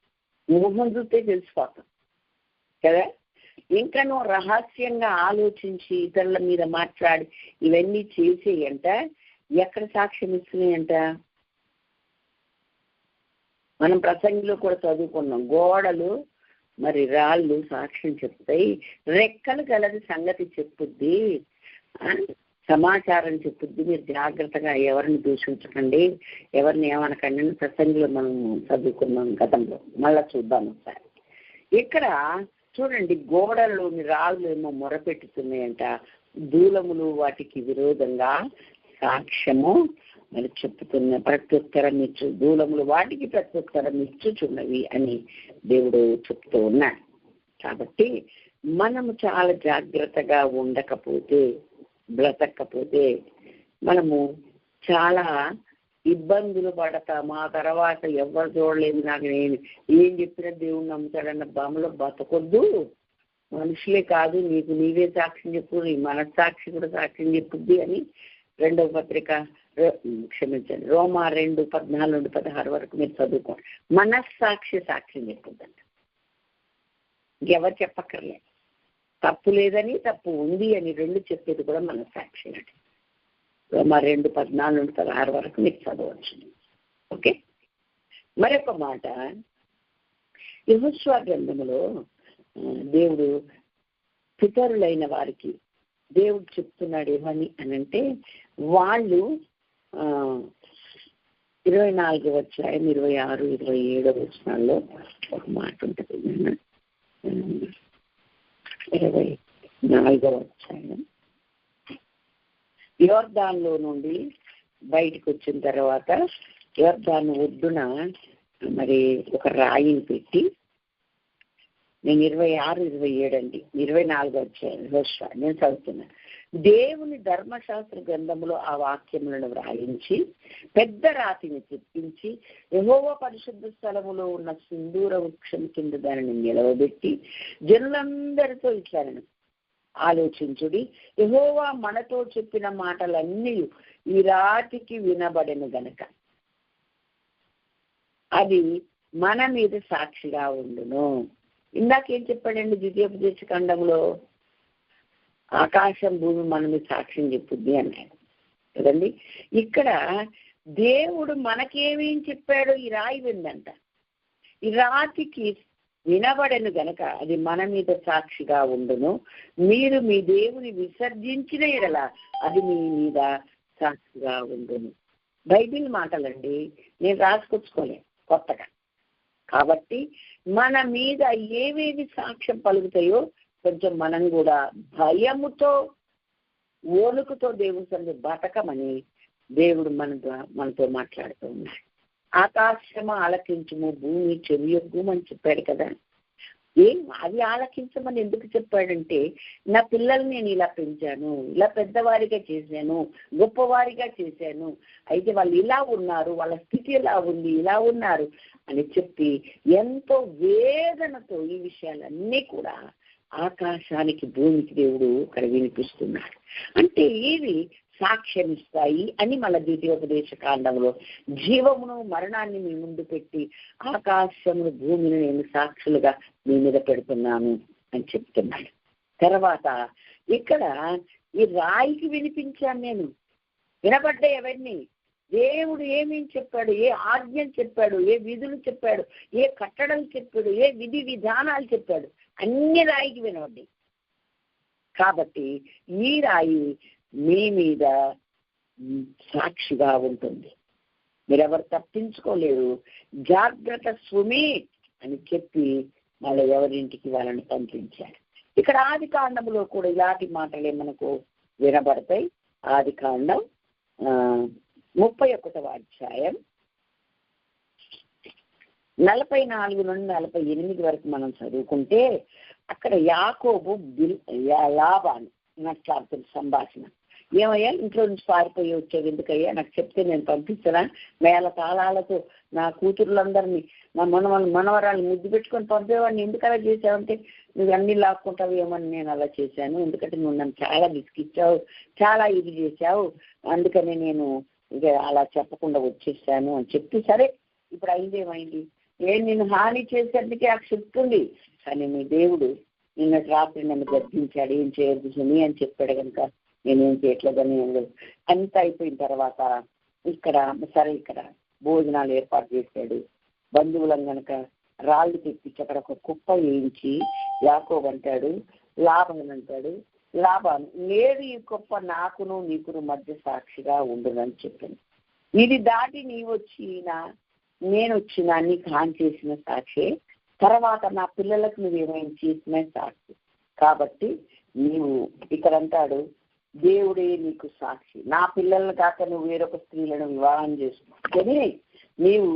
ముఖం చూస్తే తెలిసిపోతాం కదా. ఇంకా నువ్వు రహస్యంగా ఆలోచించి ఇతరుల మీద మాట్లాడి ఇవన్నీ చేసేయంట ఎక్కడ సాక్ష్యం ఇస్తున్నాయంట? మనం ప్రసంగిలో కూడా చదువుకున్నాం, గోడలు మరి రాళ్ళు సాక్ష్యం చెప్తాయి, రెక్కలు గలది సంగతి చెప్పుద్ది, సమాచారం చెప్పుద్ది, మీరు జాగ్రత్తగా ఎవరిని దూషించకండి, ఎవరిని ఏమనకండి అని ప్రసంగిలో మనం చదువుకున్నాం గతంలో. మళ్ళా చూద్దాం ఒకసారి. ఇక్కడ చూడండి, గోడల్లోని రాళ్ళు ఏమో మొరపెట్టుతున్నాయంట, దూలములు వాటికి విరోధంగా సాక్ష్యము మరి చెప్పుతున్న, ప్రత్యుత్తరం ఇచ్చు, దూలములు వాటికి ప్రత్యుత్తరం ఇచ్చుచున్నవి అని దేవుడు చెప్తూ ఉన్నాడు. కాబట్టి మనము చాలా జాగ్రత్తగా ఉండకపోతే, బ్రతకపోతే మనము చాలా ఇబ్బందులు పడతాము. ఆ తర్వాత ఎవరు చూడలేదు, నాకు నేను ఏం చెప్పినా దేవుడు నమ్ముతాడన్న భామలో బతకొద్దు. మనుషులే కాదు, నీకు నీవే సాక్ష్యం చెప్పు, నీ మనస్సాక్షి కూడా సాక్ష్యం చెప్పుద్ది అని రెండవ పత్రిక, క్షమించండి, రోమా 2:14-16 వరకు మీరు చదువుకోండి. మనస్సాక్షి సాక్ష్యం చెప్పుద్దంట, ఎవరు చెప్పక్కర్లేదు. తప్పు లేదని, తప్పు ఉంది అని రెండు చెప్పేది కూడా మనస్సాక్షి అండి. రోమా 2:14-16 వరకు మీరు చదవచ్చు. ఓకే. మరొక మాట, యెహోషువ గ్రంథములో దేవుడు పితరులైన వారికి దేవుడు చెప్తున్నాడు ఏమని అనంటే, వాళ్ళు 24వ అధ్యాయం 26, 27 వచనాల్లో ఒక మాట ఉంటుంది. 24వ అధ్యాయం, యోర్దానులో నుండి బయటకు వచ్చిన తర్వాత యోర్దాను ఒడ్డున మరి ఒక రాయిని పెట్టి, నేను 26, 27 అండి, 24వ అధ్యాయం నేను చదువుతున్నా. దేవుని ధర్మశాస్త్ర గ్రంథములో ఆ వాక్యములను వ్రాయించి పెద్ద రాతిని తెప్పించి యెహోవా పరిశుద్ధ స్థలములో ఉన్న సింధూర వృక్షం కింద దానిని నిలవబెట్టి జనులందరితో ఇట్లానను, ఆలోచించుడి, యెహోవా మనతో చెప్పిన మాటలన్నీ ఈ రాతికి వినబడెను గనక అది మన మీద సాక్షిగా ఉండును. ఇందాకేం చెప్పాడండి ద్వితీయోపదేశ ఖండంలో? ఆకాశం భూమి మన మీద సాక్ష్యం చెప్పుద్ది అన్నాడు కదండి. ఇక్కడ దేవుడు మనకేమేం చెప్పాడో ఈ రాయి విందంట, ఈ రాతికి వినబడను గనక అది మన మీద సాక్షిగా ఉండును. మీరు మీ దేవుని విసర్జించిన ఎడల అది మీ మీద సాక్షిగా ఉండును. బైబిల్ మాటలండి, నేను రాసుకొచ్చుకోలే కొత్తగా. కాబట్టి మన మీద ఏవేవి సాక్ష్యం పలుకుతాయో కొంచెం మనం కూడా భయముతో, ఓనుకుతో దేవుని సన్నిధిలో బతకమని దేవుడు మనతో మాట్లాడుతూ ఉన్నాడు. ఆకాశము ఆలకించుము, భూమి చెవియొగ్గుమని చెప్పాడు కదా. అది ఆలకించమని ఎందుకు చెప్పాడంటే, నా పిల్లల్ని నేను ఇలా పెంచాను, ఇలా పెద్దవారిగా చేశాను, గొప్పవారిగా చేశాను, అయితే వాళ్ళు ఇలా ఉన్నారు, వాళ్ళ స్థితి ఇలా ఉంది, ఇలా ఉన్నారు అని చెప్పి ఎంతో వేదనతో ఈ విషయాలన్నీ కూడా ఆకాశానికి భూమికి దేవుడు ఇక్కడ వినిపిస్తున్నాడు. అంటే ఏవి సాక్ష్యం ఇస్తాయి అని మన ద్వితీయోపదేశ కాండంలో జీవమును మరణాన్ని మీ ముందు పెట్టి ఆకాశమును భూమిని నేను సాక్షులుగా మీ మీద పెడుతున్నాను అని చెప్తున్నాడు. తర్వాత ఇక్కడ ఈ రాయికి వినిపించాను నేను, వినబడ్డా ఎవరిని దేవుడు ఏమేం చెప్పాడు, ఏ ఆజ్ఞలు చెప్పాడు, ఏ విధులు చెప్పాడు, ఏ కట్టడలు చెప్పాడు, ఏ విధి విధానాలు చెప్పాడు, అన్ని రాయికి వినబడ్డాయి. కాబట్టి ఈ రాయి మీ మీద సాక్షిగా ఉంటుంది, మీరెవరు తప్పించుకోలేరు, జాగ్రత్త స్వామి అని చెప్పి మళ్ళీ ఎవరింటికి వాళ్ళని పంపించాడు. ఇక్కడ ఆది కాండంలో కూడా ఇలాంటి మాటలే మనకు వినబడతాయి. ఆది కాండం 31వ అధ్యాయం 44 నుండి 48 వరకు మనం చదువుకుంటే అక్కడ యాకోబు లాబాను మాట్లాడుతున్న సంభాషణ. ఏమయ్యా, ఇంట్లో నుంచి పారిపోయి వచ్చేది ఎందుకయ్యా, నాకు చెప్తే నేను పంపిస్తానా, మేళ తాళాలతో నా కూతురులందరినీ, నా మనవరాలు ముద్దు పెట్టుకొని పంపేవాడిని, ఎందుకు అలా చేసావంటే నువ్వు అన్ని లాక్కుంటావు ఏమని నేను అలా చేశాను, ఎందుకంటే నువ్వు నన్ను చాలా విసిగిచ్చావు, చాలా ఇది చేశావు, అందుకని నేను ఇక అలా చెప్పకుండా వచ్చేసాను అని చెప్పి, సరే ఇప్పుడు అయిందేమైంది, నేను హాని చేసేందుకే ఆ చెప్తుంది, కానీ మీ దేవుడు నిన్నటి రాత్రి నన్ను గర్జించాడు, ఏం చేయదు అని చెప్పాడు కనుక నేనేం చేయట్లేదని అంత అయిపోయిన తర్వాత ఇక్కడ సరే ఇక్కడ భోజనాలు ఏర్పాటు చేశాడు. బంధువులం గనక రాళ్ళు తెప్పించి అక్కడ ఒక కుప్ప వేయించి యాకోబు అంటాడు, లాభాన్ అంటాడు, లాభాను లేదు ఈ కుప్ప నాకును నీకును మధ్య సాక్షిగా ఉండునని చెప్పింది. ఇది దాటి నేను వచ్చినా నీకు హాని చేసిన సాక్షి, తర్వాత నా పిల్లలకు నువ్వేమైనా చేసిన సాక్షి. కాబట్టి నీవు ఇక్కడ అంటాడు, దేవుడే నీకు సాక్షి, నా పిల్లలను కాక నువ్వు వేరొక స్త్రీలను వివాహం చేసుకుని నీవు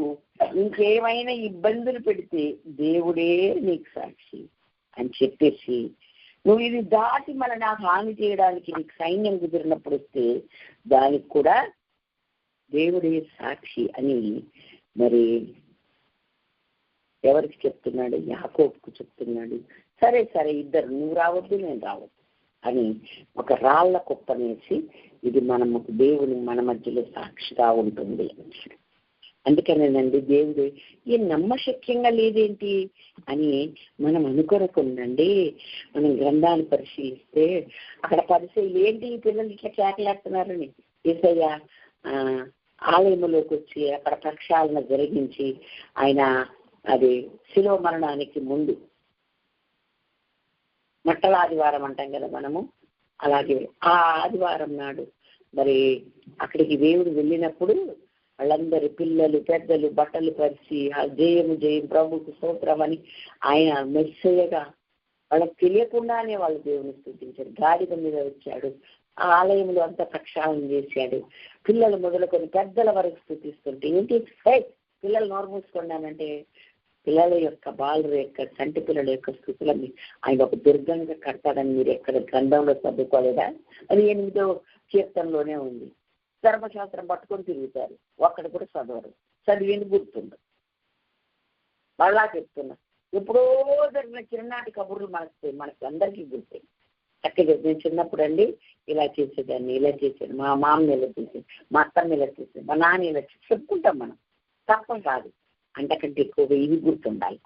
ఇంకేమైనా ఇబ్బందులు పెడితే దేవుడే నీకు సాక్షి అని చెప్పేసి, నువ్వు ఇది దాటి మళ్ళీ నాకు హాని చేయడానికి నీకు సైన్యం కుదిరినప్పుడు వస్తే దానికి కూడా దేవుడే సాక్షి అని మరి ఎవరికి చెప్తున్నాడు? యాకోబుకు చెప్తున్నాడు. సరే ఇద్దరు, నువ్వు రావద్దు నేను రావద్దు అని ఒక రాళ్ల కుప్పనేసి ఇది దేవుని మన మధ్యలో సాక్షిగా ఉంటుంది. అందుకనేనండి దేవుడు ఈ నమ్మశక్యంగా లేదేంటి అని మనం అనుకోరకుండండి. మనం గ్రంథాన్ని పరిశీలిస్తే అక్కడ పరిశీలి ఏంటి పిల్లలు ఇట్లా కేకలేస్తున్నారని, యేసయ్య ఆలయంలోకి వచ్చి అక్కడ ప్రక్షాళన జరిగించి ఆయన అది శిలువ మరణానికి ముందు మట్టల ఆదివారం అంటాం కదా మనము, అలాగే ఆ ఆదివారం నాడు మరి అక్కడికి దేవుడు వెళ్ళినప్పుడు వాళ్ళందరి పిల్లలు పెద్దలు బట్టలు పరిచి జయము ప్రభుకు స్తోత్రం అని ఆయన మెస్సయ్యగా వాళ్ళకి తెలియకుండానే వాళ్ళు దేవుని స్తుతించారు. గాడిద మీద వచ్చాడు, ఆ ఆలయంలో అంతా ప్రక్షాళన చేశాడు. పిల్లలు మొదలుకొని పెద్దల వరకు స్తుతిస్తుంటే ఏంటి పిల్లలు నోరు మూసుకున్నానంటే పిల్లల యొక్క బాలుర యొక్క చంటి పిల్లల యొక్క స్థుతులని ఆయన ఒక దుర్గంగా కడతాడని మీరు ఎక్కడ గ్రంథంలో చదువుకోలేదా? అది 8వ కీర్తనలోనే ఉంది. ధర్మశాస్త్రం పట్టుకొని తిరుగుతారు, ఒక్కడు కూడా చదవరు, చదివింది గుర్తుండదు. మళ్ళా చెప్తున్నా, ఎప్పుడో జరిగిన చిన్ననాటి కబుర్లు మనకి అందరికీ గుర్తాయి. చక్కగా నేను చిన్నప్పుడు అండి ఇలా చేసేదాన్ని, ఇలా చేసేది, మా మామని ఇలా చేసేది, మా అత్తమ్మ ఇలా చేసేది, మా నాన్న ఇలా చేసి చెప్పుకుంటాం. మనం తప్పం కాదు, అంతకంటే ఎక్కువగా ఇవి గుర్తుండాలి.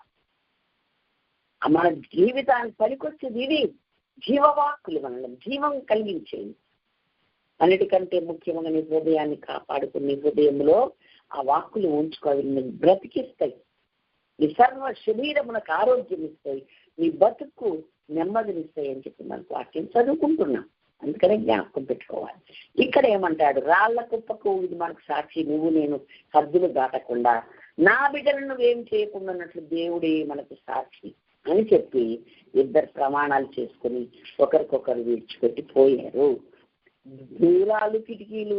మన జీవితానికి పనికొచ్చేది ఇవి జీవవాక్కులు, మనల్ని జీవం కలిగించేవి. అన్నిటికంటే ముఖ్యంగా నీ హృదయాన్ని కాపాడుకుని హృదయంలో ఆ వాక్కులు ఉంచుకోవాలి. నువ్వు బ్రతికిస్తాయి, నీ సర్వ శరీరమునకు ఆరోగ్యం ఇస్తాయి, నీ బతుకు నెమ్మదినిస్తాయి అని చెప్పి మనకు వాక్యం చదువుకుంటున్నాం. అందుకనే జ్ఞాపకం పెట్టుకోవాలి. ఇక్కడ ఏమంటాడు? రాళ్ల కుప్పకు ఇది మనకు సాక్షి, నువ్వు నేను హద్దులు దాటకుండా నా బిడ్డలను నువ్వేం చేయకుండా ఉన్నట్లు దేవుడే మనకు సాక్షి అని చెప్పి ఇద్దరు ప్రమాణాలు చేసుకుని ఒకరికొకరు విడిచిపెట్టి పోయారు. దూరాలు కిటికీలు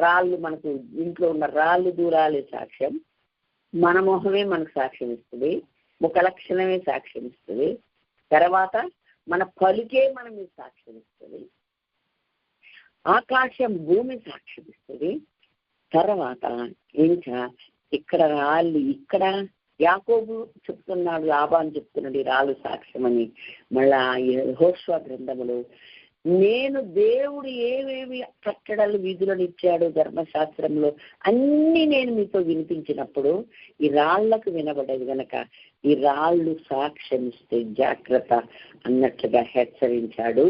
రాళ్ళు, మనకు ఇంట్లో ఉన్న రాళ్ళు దూరాలే సాక్ష్యం, మన మొహమే మనకు సాక్ష్యం ఇస్తుంది, ముఖ లక్షణమే సాక్ష్యం ఇస్తుంది, తర్వాత మన పలుకే మన మీద సాక్ష్యం ఇస్తుంది, ఆకాశం భూమి సాక్ష్యం ఇస్తుంది, తర్వాత ఇంకా ఇక్కడ రాళ్ళు, ఇక్కడ యాకోబు చెప్తున్నాడు, లాభాన్ని చెప్తున్నాడు ఈ రాళ్ళు సాక్ష్యం అని. మళ్ళా యెహోషువ గ్రంథములో నేను దేవుడు ఏవేవి కట్టడలు విధులను ఇచ్చాడు ధర్మశాస్త్రంలో అన్ని నేను మీతో వినిపించినప్పుడు ఈ రాళ్లకు వినబడేది కనుక ఈ రాళ్ళు సాక్ష్యం ఇస్తే జాగ్రత్త అన్నట్లుగా హెచ్చరించాడు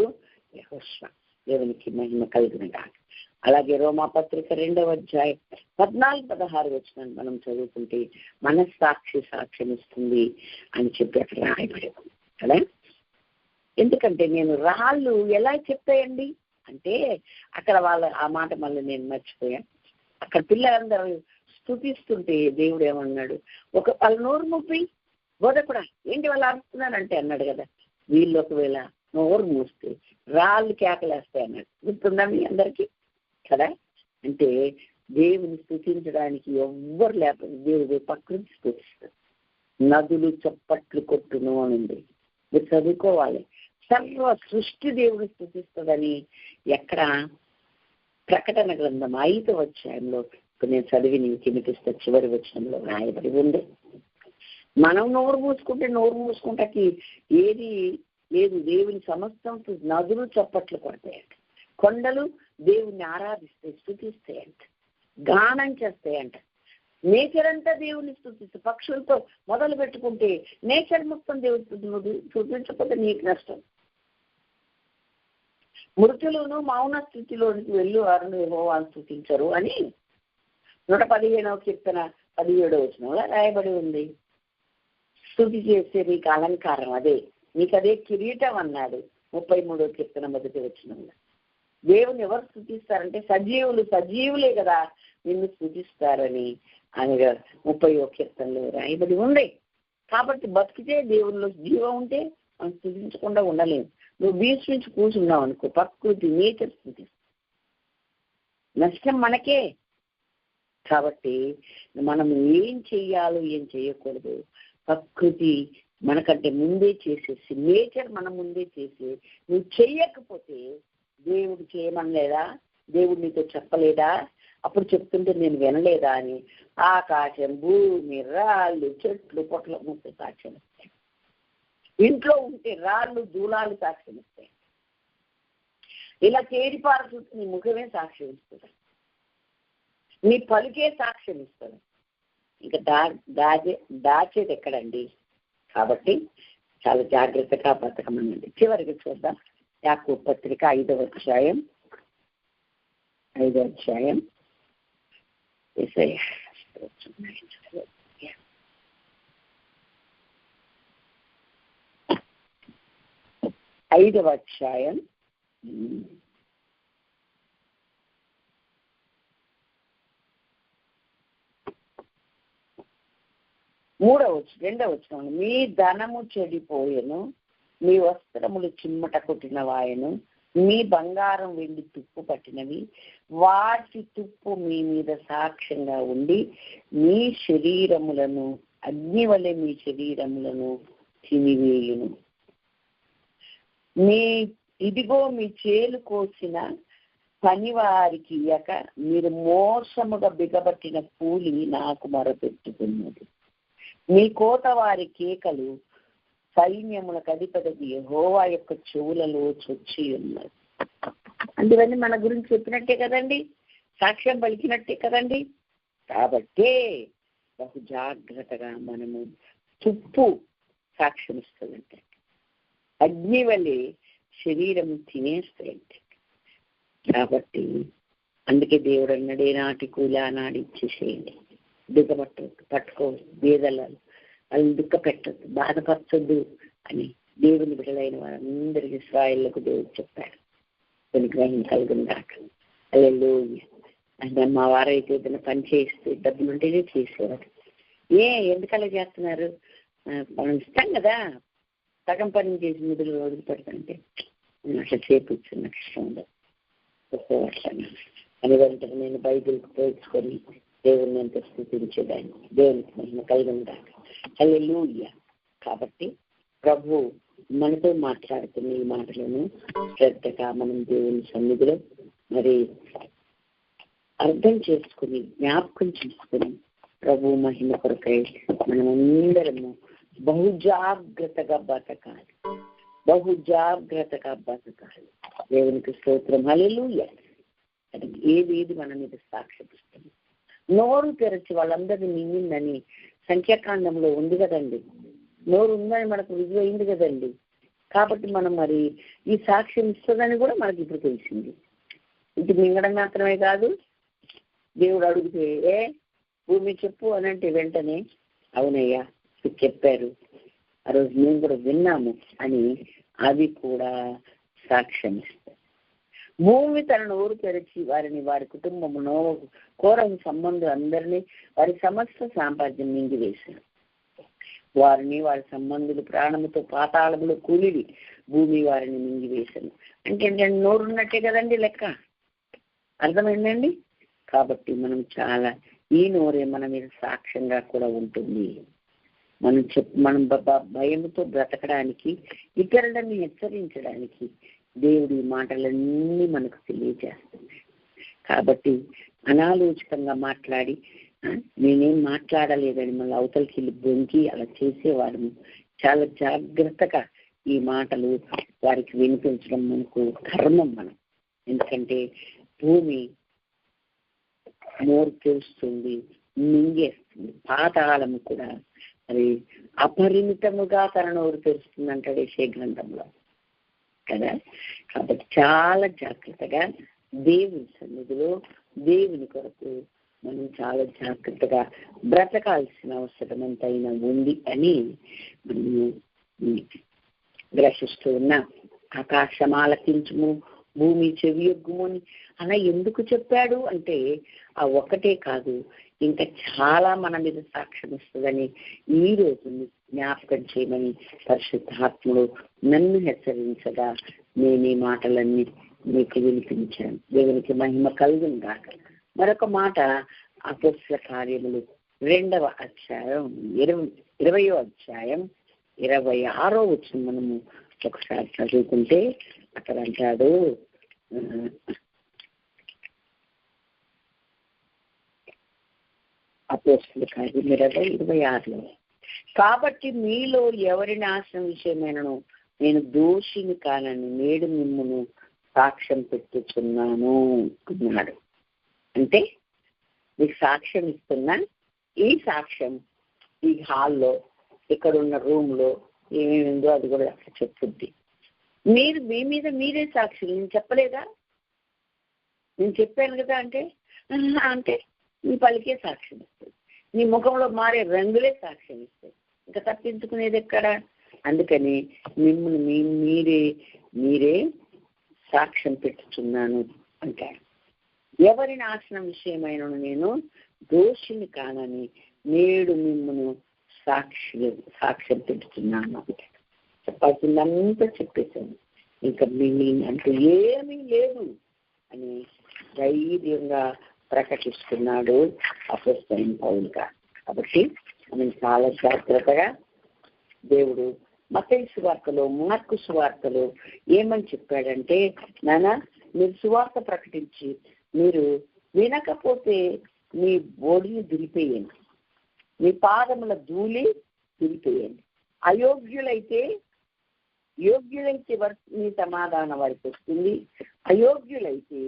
యెహోషువ. దేవునికి మహిమ కలుగునుగాక. అలాగే రోమాపత్రిక 2వ అధ్యాయం 14-16 వచనం మనం చదువుకుంటే మనస్సాక్షి సాక్ష్యం ఇస్తుంది అని చెప్పి అక్కడ రాయబడి కదా. ఎందుకంటే నేను రాళ్ళు ఎలా చెప్తాయండి అంటే అక్కడ ఆ మాట మళ్ళీ నేను మర్చిపోయాను. అక్కడ పిల్లలందరూ స్తుతిస్తుంటే దేవుడు ఏమన్నాడు? వాళ్ళ నోరు ముప్పి బోధకుడా ఏంటి వాళ్ళు అరుస్తున్నానంటే అన్నాడు కదా, వీళ్ళు ఒకవేళ నోరు మూస్తే రాళ్ళు కేకలేస్తాయి అన్నాడు. గుర్తుందా మీ అందరికీ కదా? అంటే దేవుని స్తుతించడానికి ఎవ్వరు లేకపోతే దేవుడు ప్రకృతి స్తుతిస్తాడు. నదులు చప్పట్లు కొట్టును అని మీరు చదువుకోవాలి. సర్వ సృష్టి దేవుని స్తుతిస్తుందని ఎక్కడ? ప్రకటన గ్రంథం 5వ అధ్యాయంలో నేను చదివి నీకు వినిపిస్తే చివరి వచనంలో రాయబడి ఉంది. మనం నోరు మూసుకుంటాకి ఏది లేదు, దేవుని సమస్తం నదులు చప్పట్లు కొడతాయంట, కొండలు దేవుణ్ణి ఆరాధిస్తాయి, స్తుతిస్తాయంట, గానం చేస్తాయంట. నేచర్ అంతా దేవుని స్తుతిస్తూ పక్షులతో మొదలు పెట్టుకుంటే నేచర్ మొత్తం దేవుని స్తుతించకపోతే నీకు నష్టం. మృతులను మౌన స్థితిలోనికి వెళ్ళి వారిని యెహోవాను స్తుతించరు అని 115వ కీర్తన 17వ వచనంలో రాయబడి ఉంది. స్తుతి చేసే నీకు అలంకారం అదే, నీకు అదే కిరీటం అన్నాడు 33వ కీర్తన 1వ వచనంలో. దేవుని ఎవరు స్తుతిస్తారంటే సజీవులే కదా నిన్ను స్తుతిస్తారని అనగా 30వ కీర్తనలో రాయబడి ఉంది. కాబట్టి బతికితే దేవునిలో జీవం ఉంటే మనం స్తుతించకుండా ఉండలేము. నువ్వు బీచ్ నుంచి కూర్చున్నావు అనుకో, ప్రకృతి నేచర్ స్తుతిస్తుంది, నష్టం మనకే. కాబట్టి మనం ఏం చెయ్యాలో ఏం చేయకూడదు ప్రకృతి మనకంటే ముందే చేసేసి, నేచర్ మన ముందే చేసి నువ్వు చెయ్యకపోతే దేవుడు చేయమనలేదా, దేవుడు నీతో చెప్పలేదా, అప్పుడు చెప్తుంటే నేను వినలేదా అని ఆకాశం, భూమి, రాళ్ళు, చెట్లు, పొట్ల ముక్క సాక్ష్యం ఇస్తాయి. ఇంట్లో ఉంటే రాళ్ళు, దూలాలు సాక్ష్యం ఇస్తాయి. ఇలా తేరిపార చూస్తే నీ ముఖమే సాక్ష్యం ఇస్తుంది, నీ పలుకే సాక్ష్యం ఇస్తుంది. ఇంకా దాచేది ఎక్కడండి? కాబట్టి చాలా జాగ్రత్తగా బతకమనండి. చివరికి చూద్దాం యాకోబు పత్రిక 5వ అధ్యాయం. యెషయా 5వ అధ్యాయం 2వ వచనం, మీ ధనము చెడిపోయెను, మీ వస్త్రములు చిమ్మట కొట్టిన వాయను, మీ బంగారం వెండి తుప్పు పట్టినవి, వాటి తుప్పు మీ మీద సాక్ష్యంగా ఉండి మీ శరీరములను అగ్ని వలె మీ శరీరములను తినివేయును. ఇదిగో మీ చేలు కోసిన పనివారికి ఇయ్యక మీరు మోసముగా బిగబట్టిన కూలి నాకు మొరపెట్టుతున్నది. మీ కోత వారి కేకలు సైన్యములకు అధిపతి యెహోవా యొక్క చెవులలో చొచ్చి ఉన్నది. అందువల్ల మన గురించి చెప్పినట్టే కదండి, సాక్ష్యం పలికినట్టే కదండి. కాబట్టే బహు జాగ్రత్తగా మనము తుప్పు సాక్ష్యం ఇస్తుందంటే, అగ్ని వల్లే శరీరం తినేస్తాయంటే. కాబట్టి అందుకే దేవుడు అన్నాడే, నాటి కూలి ఆనాడు ఇచ్చేసేయండి, పట్టుకో బీదలను వాళ్ళని దుఃఖ పెట్టద్దు, బాధపరచొద్దు అని దేవుని బిడ్డలైన వారందరికీ ఇశ్రాయేలుకు దేవుడు చెప్పాడు. కొన్ని గ్రహం కలుగుందాక. హల్లెలూయా. అంటే మా వారైతే ఏదైనా పని చేస్తే డబ్బులు ఉంటేనే చేసేవారు. ఎందుకలా చేస్తున్నారు? మనం ఇస్తాం కదా, సగం పని చేసి నిధులు వదిలిపెడతాంటే అట్లా చేపించు, నాకు ఇష్టం ఉండదు అట్లా అని వెంటనే నేను బైబిల్కి పోల్చుకొని దేవుని అంత స్థుతించేదాన్ని. దేవునికి మహిమ కలుగుందాక. హల్లెలూయా. కాబట్టి ప్రభు మనతో మాట్లాడుతున్న ఈ మాటలను శ్రద్ధగా మనం దేవుని సన్నిధిలో మరి అర్థం చేసుకుని జ్ఞాపకం చేసుకుని ప్రభు మహిమ కొరకై మనం అందరము బహుజాగ్రత్తగా బతకాలి. దేవునికి స్తోత్రం. హల్లెలూయా. ఏది మన మీద సాక్ష్యపిస్తుంది. నోరు తెరచి వాళ్ళందరినీ మింగిందని సంఖ్యాకాండంలో ఉంది కదండి. నోరు ఉందని మనకు రుజువు అయింది కదండి. కాబట్టి మనం మరి ఈ సాక్ష్యం ఇస్తుందని కూడా మనకి ఇప్పుడు తెలిసింది. ఇది మింగడం మాత్రమే కాదు, దేవుడు అడిగితే భూమి చెప్పు అని అంటే వెంటనే అవునయ్యా చెప్పారు, ఆ రోజు మేము కూడా విన్నాము అని అవి కూడా సాక్ష్యం ఇస్తాయి. భూమి తన నోరు తెరచి వారిని, వారి కుటుంబమును, కోరహు సంబంధులు అందరినీ, వారి సమస్త సాంపాద్యం మింగివేశారు. వారిని, వారి సంబంధులు ప్రాణముతో పాతాళములో కూలిడి, భూమి వారిని మింగివేశాను. అంటే నోరున్నట్టే కదండి లెక్క. అర్థమైందండి? కాబట్టి మనం చాలా ఈ నోరే మన మీద సాక్ష్యంగా కూడా ఉంటుంది. మనం భయంతో బ్రతకడానికి, ఇతరులను హెచ్చరించడానికి దేవుడి మాటలన్నీ మనకు తెలియజేస్తుంది. కాబట్టి అనాలోచితంగా మాట్లాడి నేనేం మాట్లాడలేదని మళ్ళీ అవతలికి వెళ్ళి బొంకి అలా చేసేవాడు. చాలా జాగ్రత్తగా ఈ మాటలు వారికి వినిపించడం మనకు కర్మం. మనం ఎందుకంటే భూమి నోరు తెరుస్తుంది, మింగేస్తుంది. పాతాళము కూడా మరి అపరిమితముగా తన నోరు తెరుస్తుంది అంటాడు యెషయా గ్రంథంలో కదా. కాబట్టి చాలా జాగ్రత్తగా దేవుని సన్నిధిలో దేవుని కొరకు మనం చాలా జాగ్రత్తగా బ్రతకాల్సిన అవసరం ఎంతైనా ఉంది అని మనము గ్రహిస్తూ ఉన్నాం. ఆకాశం ఆలకించుము, భూమి చెవియొగ్గుము అని అలా ఎందుకు చెప్పాడు అంటే ఆ ఒక్కటే కాదు, ఇంకా చాలా మన మీద సాక్ష్యం ఇస్తుందని ఈ రోజు జ్ఞాపకం చేయమని పరిశుద్ధాత్ముడు నన్ను హెచ్చరించగా నేను ఈ మాటలన్నీ మీకు వినిపించాను. దేవునికి మహిమ కలుగును గాక. మరొక మాట అపొస్తలుల కార్యములు 2వ అధ్యాయం 20వ అధ్యాయం 26వ వచనం మనము ఒకసారి చదువుకుంటే అక్కడ అంటాడు, అపొస్తలుల కార్యం 20:26లో, కాబట్టి మీలో ఎవరి నాశనం విషయమైనను నేను దోషిని కానని నేడు మిమ్మును సాక్ష్యం పెట్టుచున్నాను అన్నాడు. అంటే మీకు సాక్ష్యం ఇస్తున్నా, ఈ సాక్ష్యం ఈ హాల్లో ఇక్కడున్న రూమ్లో ఏమేమిందో అది కూడా అక్కడ చెప్పుద్ది. మీరు మీ మీద మీరే సాక్షి. నేను చెప్పలేదా, నేను చెప్పాను కదా అంటే అంటే నీ పలికే సాక్ష్యం ఇస్తుంది, నీ ముఖంలో మారే రంగులే సాక్ష్యం ఇస్తాయి. ఇంకా తప్పించుకునేది ఎక్కడ? అందుకని మిమ్మల్ని మీరే సాక్ష్యం పెట్టుచున్నాను అంటాడు. ఎవరి నాశనం విషయమైన నేను దోషిని కానని నేడు మిమ్మల్ని సాక్ష్యం పెట్టుచున్నాను అంటాడు. చెప్పాల్సిందంతా చెప్పేశాను, ఇంకా అంటూ ఏమీ లేదు అని ధైర్యంగా ప్రకటిస్తున్నాడు అపొస్తలుడైన పౌలు గారు. కాబట్టి మనం చాలా జాగ్రత్తగా దేవుడు మత్తయి సువార్తలో, మార్కు సువార్తలో ఏమని చెప్పాడంటే, నాన్న మీరు సువార్త ప్రకటించి మీరు వినకపోతే మీ బోడిని దులిపేయండి, మీ పాదముల ధూళి దులిపేయండి. యోగ్యులైతే మీ సమాధానం వారికి వస్తుంది, అయోగ్యులైతే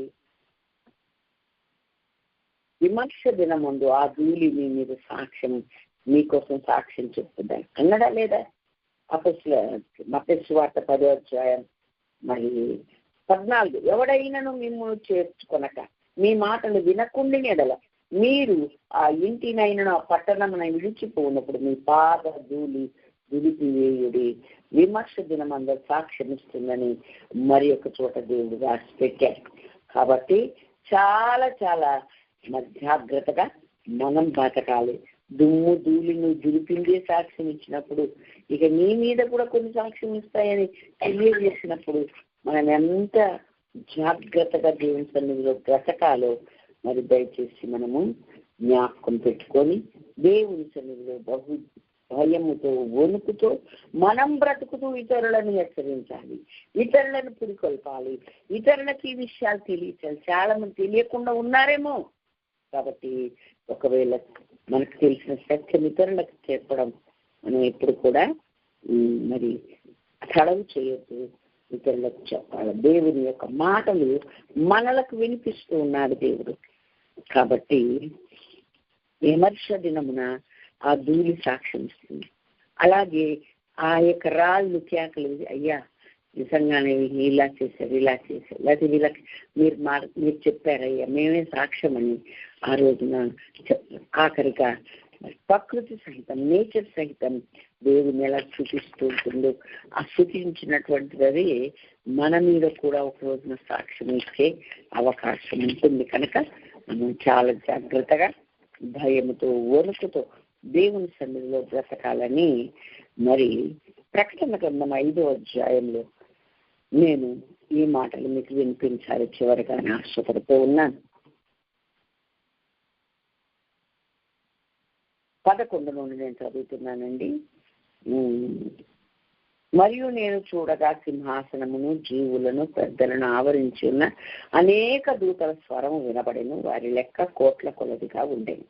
విమర్శ దినం ముందు ఆ ధూళి మీ మీద సాక్ష్యం, మీకోసం సాక్ష్యం చెప్తుందా అన్నడా లేదా? మత్తయి సువార్త 10వ అధ్యాయం 14, ఎవడైనాను మిమ్మల్ని చేర్చుకొనక మీ మాటలు వినకుండి ఎడల మీరు ఆ ఇంటినైనా ఆ పట్టణమున విడిచిపోయినప్పుడు మీ పాద ధూళి దులిపివేయుడి, విమర్శ దినమందరూ సాక్ష్యం ఇస్తుందని మరి ఒక చోట దేవుడు రాసి పెట్టాడు. కాబట్టి చాలా చాలా జాగ్రత్తగా మనం బతకాలి. దుమ్ము ధూళిని దులిపిందే సాక్ష్యం ఇచ్చినప్పుడు ఇక నీ మీద కూడా కొన్ని సాక్ష్యం ఇస్తాయని తెలియజేసినప్పుడు మనం ఎంత జాగ్రత్తగా దేవుని సన్నిధిలో బ్రతకాలో మరి దయచేసి మనము జ్ఞాపకం పెట్టుకొని దేవుని సన్నిధిలో బహు భయముతో వణుకుతో మనం బ్రతుకుతూ ఇతరులను హెచ్చరించాలి, ఇతరులను పురికొల్పాలి, ఇతరులకి ఈ విషయాలు తెలియచాలి. చాలా మంది తెలియకుండా ఉన్నారేమో. కాబట్టి ఒకవేళ మనకు తెలిసిన సత్యం ఇతరులకు చెప్పడం మనం ఎప్పుడు కూడా మరి తడవు చేయొద్దు, ఇతరులకు చెప్పాలి. దేవుని యొక్క మాటలు మనలకు వినిపిస్తూ ఉన్నాడు దేవుడు. కాబట్టి విమర్శ దినమున ఆ ధూళి సాక్ష్యం ఇస్తుంది. అలాగే ఆ యొక్క రాళ్ళు కేకలు, అయ్యా నిజంగానే ఇలా చేశారు లేకపోతే వీళ్ళకి మీరు చెప్పారయ్యా మేమే సాక్ష్యం అని ఆ రోజున ఆఖరిగా ప్రకృతి సహితం, నేచర్ సహితం దేవుని ఎలా చూపిస్తూ ఉంటుందో ఆ సూచించినటువంటిది మన మీద కూడా ఒక రోజున సాక్ష్యం ఇచ్చే అవకాశం ఉంటుంది. కనుక మనం చాలా జాగ్రత్తగా భయముతో వణుకుతో దేవుని సన్నిధిలో బ్రతకాలని మరి ప్రకటన గ్రంథం 5వ అధ్యాయంలో నేను ఈ మాటలు మీకు వినిపించాలి చివరిగా ఆశపడుతూ ఉన్నాను. 11 నుండి నేను చదువుతున్నానండి. మరియు నేను చూడగా సింహాసనమును జీవులను పెద్దలను ఆవరించి ఉన్న అనేక దూతల స్వరము వినబడెను. వారి లెక్క కోట్ల కొలదిగా ఉండేది.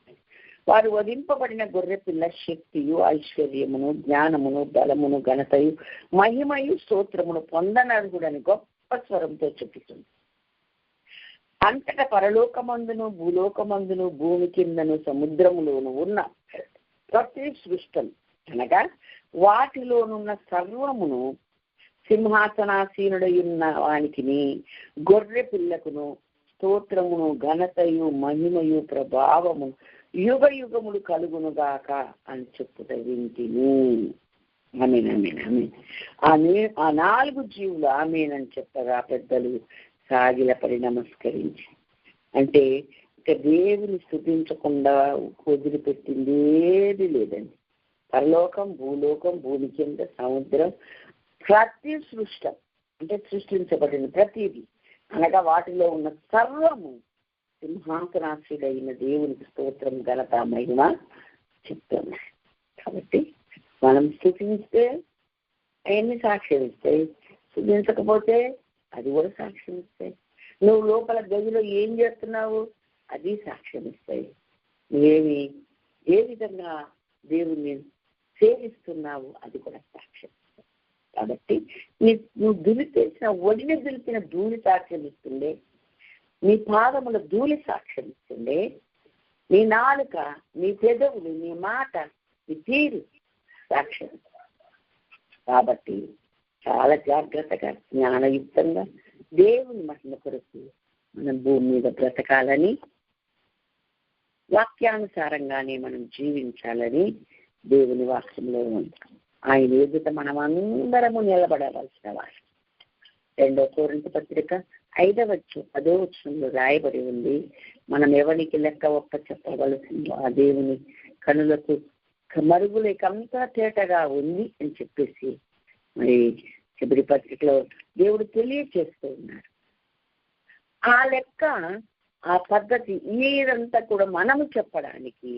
వారు వధింపబడిన గొర్రె పిల్ల శక్తియు, ఐశ్వర్యమును, జ్ఞానమును, బలమును, ఘనతయు, మహిమయు, స్తోత్రమును పొందనర్హుడని గొప్ప స్వరంతో చెప్పుతుంది. అంతటా పరలోకమందును, భూలోకమందును, భూమి కిందను, సముద్రములోను ఉన్న ప్రతి సృష్టం అనగా వాటిలోనున్న సర్వమును సింహాసనాసీనుడయున్న వానికిని గొర్రె పిల్లకును స్తోత్రమును ఘనతయు మహిమయు ప్రభావము యుగ యుగములు కలుగునుగాక అని చెప్పుట వింటిని. ఆమేన్ ఆమేన్ ఆమేన్. ఆ 4 జీవులు ఆమేనని చెప్పగా పెద్దలు సాగిలపడి నమస్కరించి, అంటే ఇక దేవుని స్తుతించకుండా వదిలిపెట్టింది ఏది లేదండి. పరలోకం, భూలోకం, భూమి కింద, సముద్రం, ప్రతి సృష్టం అంటే సృష్టించబడిన ప్రతిదీ అనగా వాటిలో ఉన్న సర్వము సింహాసనాశ్రుడైన దేవునికి స్తోత్రం, ఘనత, మహిమ చెప్తున్నాయి. కాబట్టి మనం స్తుతిస్తే అవన్నీ సాక్ష్యం ఇస్తాయి, స్తుతించకపోతే అది కూడా సాక్ష్యం ఇస్తాయి. నువ్వు లోపల గదిలో ఏం చేస్తున్నావు అది సాక్ష్యం ఇస్తాయి. నువ్వేమి ఏ విధంగా దేవుణ్ణి సేవిస్తున్నావు అది కూడా సాక్ష్యం. కాబట్టి నువ్వు దులిపేసిన ఒడిని దులిపిన ధూళి సాక్ష్యం ఇస్తుండే, నీ పాదముల ధూళి సాక్ష్యం ఇస్తుండే, నీ నాలుక, నీ పెదవులు, నీ మాట, నీ తీరు సాక్ష్యం. కాబట్టి చాలా జాగ్రత్తగా జ్ఞానయుక్తంగా దేవుని మహిమ కొరకు మనం భూమి మీద బ్రతకాలని, వాక్యానుసారంగానే మనం జీవించాలని దేవుని వాక్యంలో ఉంది. ఆయన ఎదుట మనం అందరము నిలబడవలసిన వారు. 2 కొరింథీ పత్రిక 5వ వచనంలో రాయబడి ఉంది, మనం ఎవరికి లెక్క ఒక్క చెప్పవలసిందో ఆ దేవుని కనులకు మరుగులేకంతా తేటగా ఉంది అని చెప్పేసి మరి హెబ్రీ పత్రికలో దేవుడు తెలియచేస్తూ ఉన్నారు. ఆ లెక్క, ఆ పద్ధతి మీరంతా కూడా మనము చెప్పడానికి,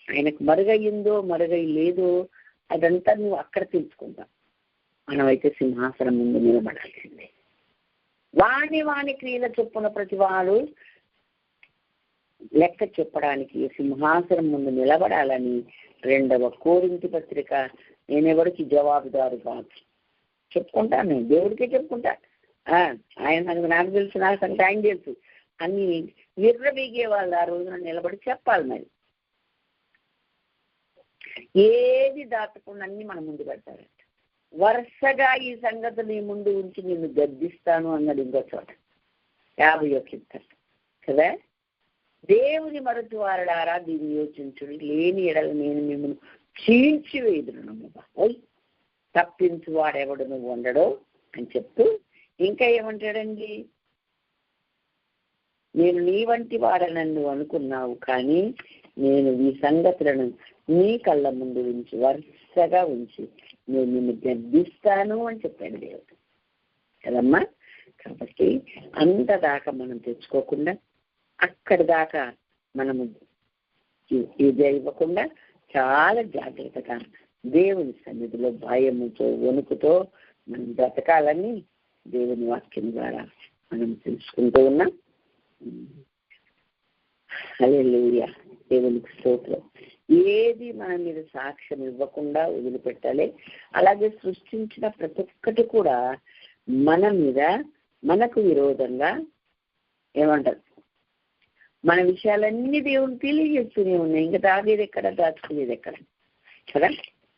ఆయనకు మరుగయ్యిందో మరుగై లేదో అదంతా నువ్వు అక్కడ తెలుసుకుంటావు. మనమైతే సింహాసనం ముందు నిలబడాల్సిందే. వాణి క్రియల చొప్పున ప్రతి వాడు లెక్క చెప్పడానికి సింహాసనం ముందు నిలబడాలని 2వ కొరింథీ పత్రిక నేనెవరికి జవాబుదారు కాదు చెప్పుకుంటాను, నేను దేవుడికే చెప్పుకుంటా. ఆయన నాకు తెలుసు, నాకు సంగతి ఆయన తెలుసు అని నిర్రబీగే వాళ్ళు ఆ రోజున నిలబడి చెప్పాలి. మరి ఏది దాటకుండా అన్ని మన ముందు పెడతారంట. వరుసగా ఈ సంగతి నీ ముందు ఉంచి నిన్ను గద్దిస్తాను అన్నది ఇంకో చోట 50వ కీర్తన కదా. దేవుని మరొకటి వారడారా దీన్ని యోచించుడు, లేని ఎడల నేను మిమ్మల్ని చీల్చివేయుదును బాబోయ్, తప్పించు వాడెవడు నువ్వు ఉండడో అని చెప్తూ ఇంకా ఏమంటాడండి, నేను నీ వంటి వాడనని నువ్వు అనుకున్నావు, కానీ నేను ఈ సంగతులను నీ కళ్ళ ముందు ఉంచి వరుసగా ఉంచి నేను నిన్ను గద్దిస్తాను అని చెప్పాను దేవుడు కదమ్మా. కాబట్టి అంతదాకా మనం తెచ్చుకోకుండా, అక్కడి దాకా మనము ఇది ఇవ్వకుండా చాలా జాగ్రత్తగా దేవుని సన్నిధిలో భయముతో వణుకుతో మనం బ్రతకాలని దేవుని వాక్యం ద్వారా మనం తెలుసుకుంటూ ఉన్నాం. హల్లెలూయా, దేవునికి స్తోత్రం. ఏది మన మీద సాక్ష్యం ఇవ్వకుండా వదిలిపెట్టాలి. అలాగే సృష్టించిన ప్రతి ఒక్కటి కూడా మన మీద మనకు విరోధంగా ఏమంటారు, మన విషయాలన్నీ దేవుని తెలియజేస్తూనే ఉన్నాయి. ఇంకా దాగేది ఎక్కడ, దాచుకునేది ఎక్కడ కదా.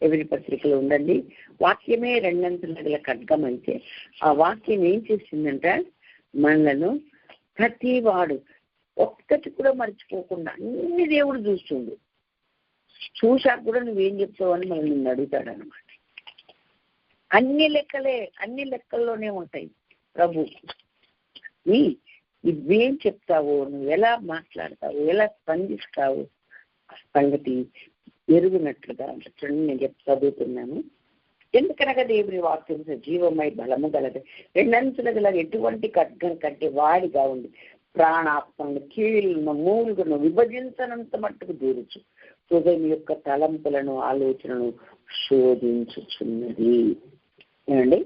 ఎవరి పత్రికలో ఉండండి, వాక్యమే 2 అంచుల ఖడ్గం అయితే ఆ వాక్యం ఏం చేసిందంటే మనలను ప్రతి వాడు ఒక్కటి కూడా మర్చిపోకుండా అన్ని దేవుడు చూస్తుండు. చూశాక కూడా నువ్వేం చెప్తావు అని మనం నిన్ను అడుగుతాడు అనమాట. అన్ని లెక్కల్లోనే ఉంటాయి ప్రభు. నువ్వేం చెప్తావో, నువ్వు ఎలా మాట్లాడతావు, ఎలా స్పందిస్తావు ఆ సంగతి ఎరుగునట్లుగా చూడండి. నేను చదువుతున్నాను, ఎందుకనగా దేవుని వాక్యం జీవమై బలము గలది, 2 అంచుల గల ఎటువంటి ఖడ్గం కంటే వాడిగా ఉంది, ప్రాణాత్మను కీళ్ళను మూలుగును విభజించనంత మట్టుకు దూరుచు, హృదయం యొక్క తలంపులను ఆలోచనను శోధించుచున్నది ఏమండి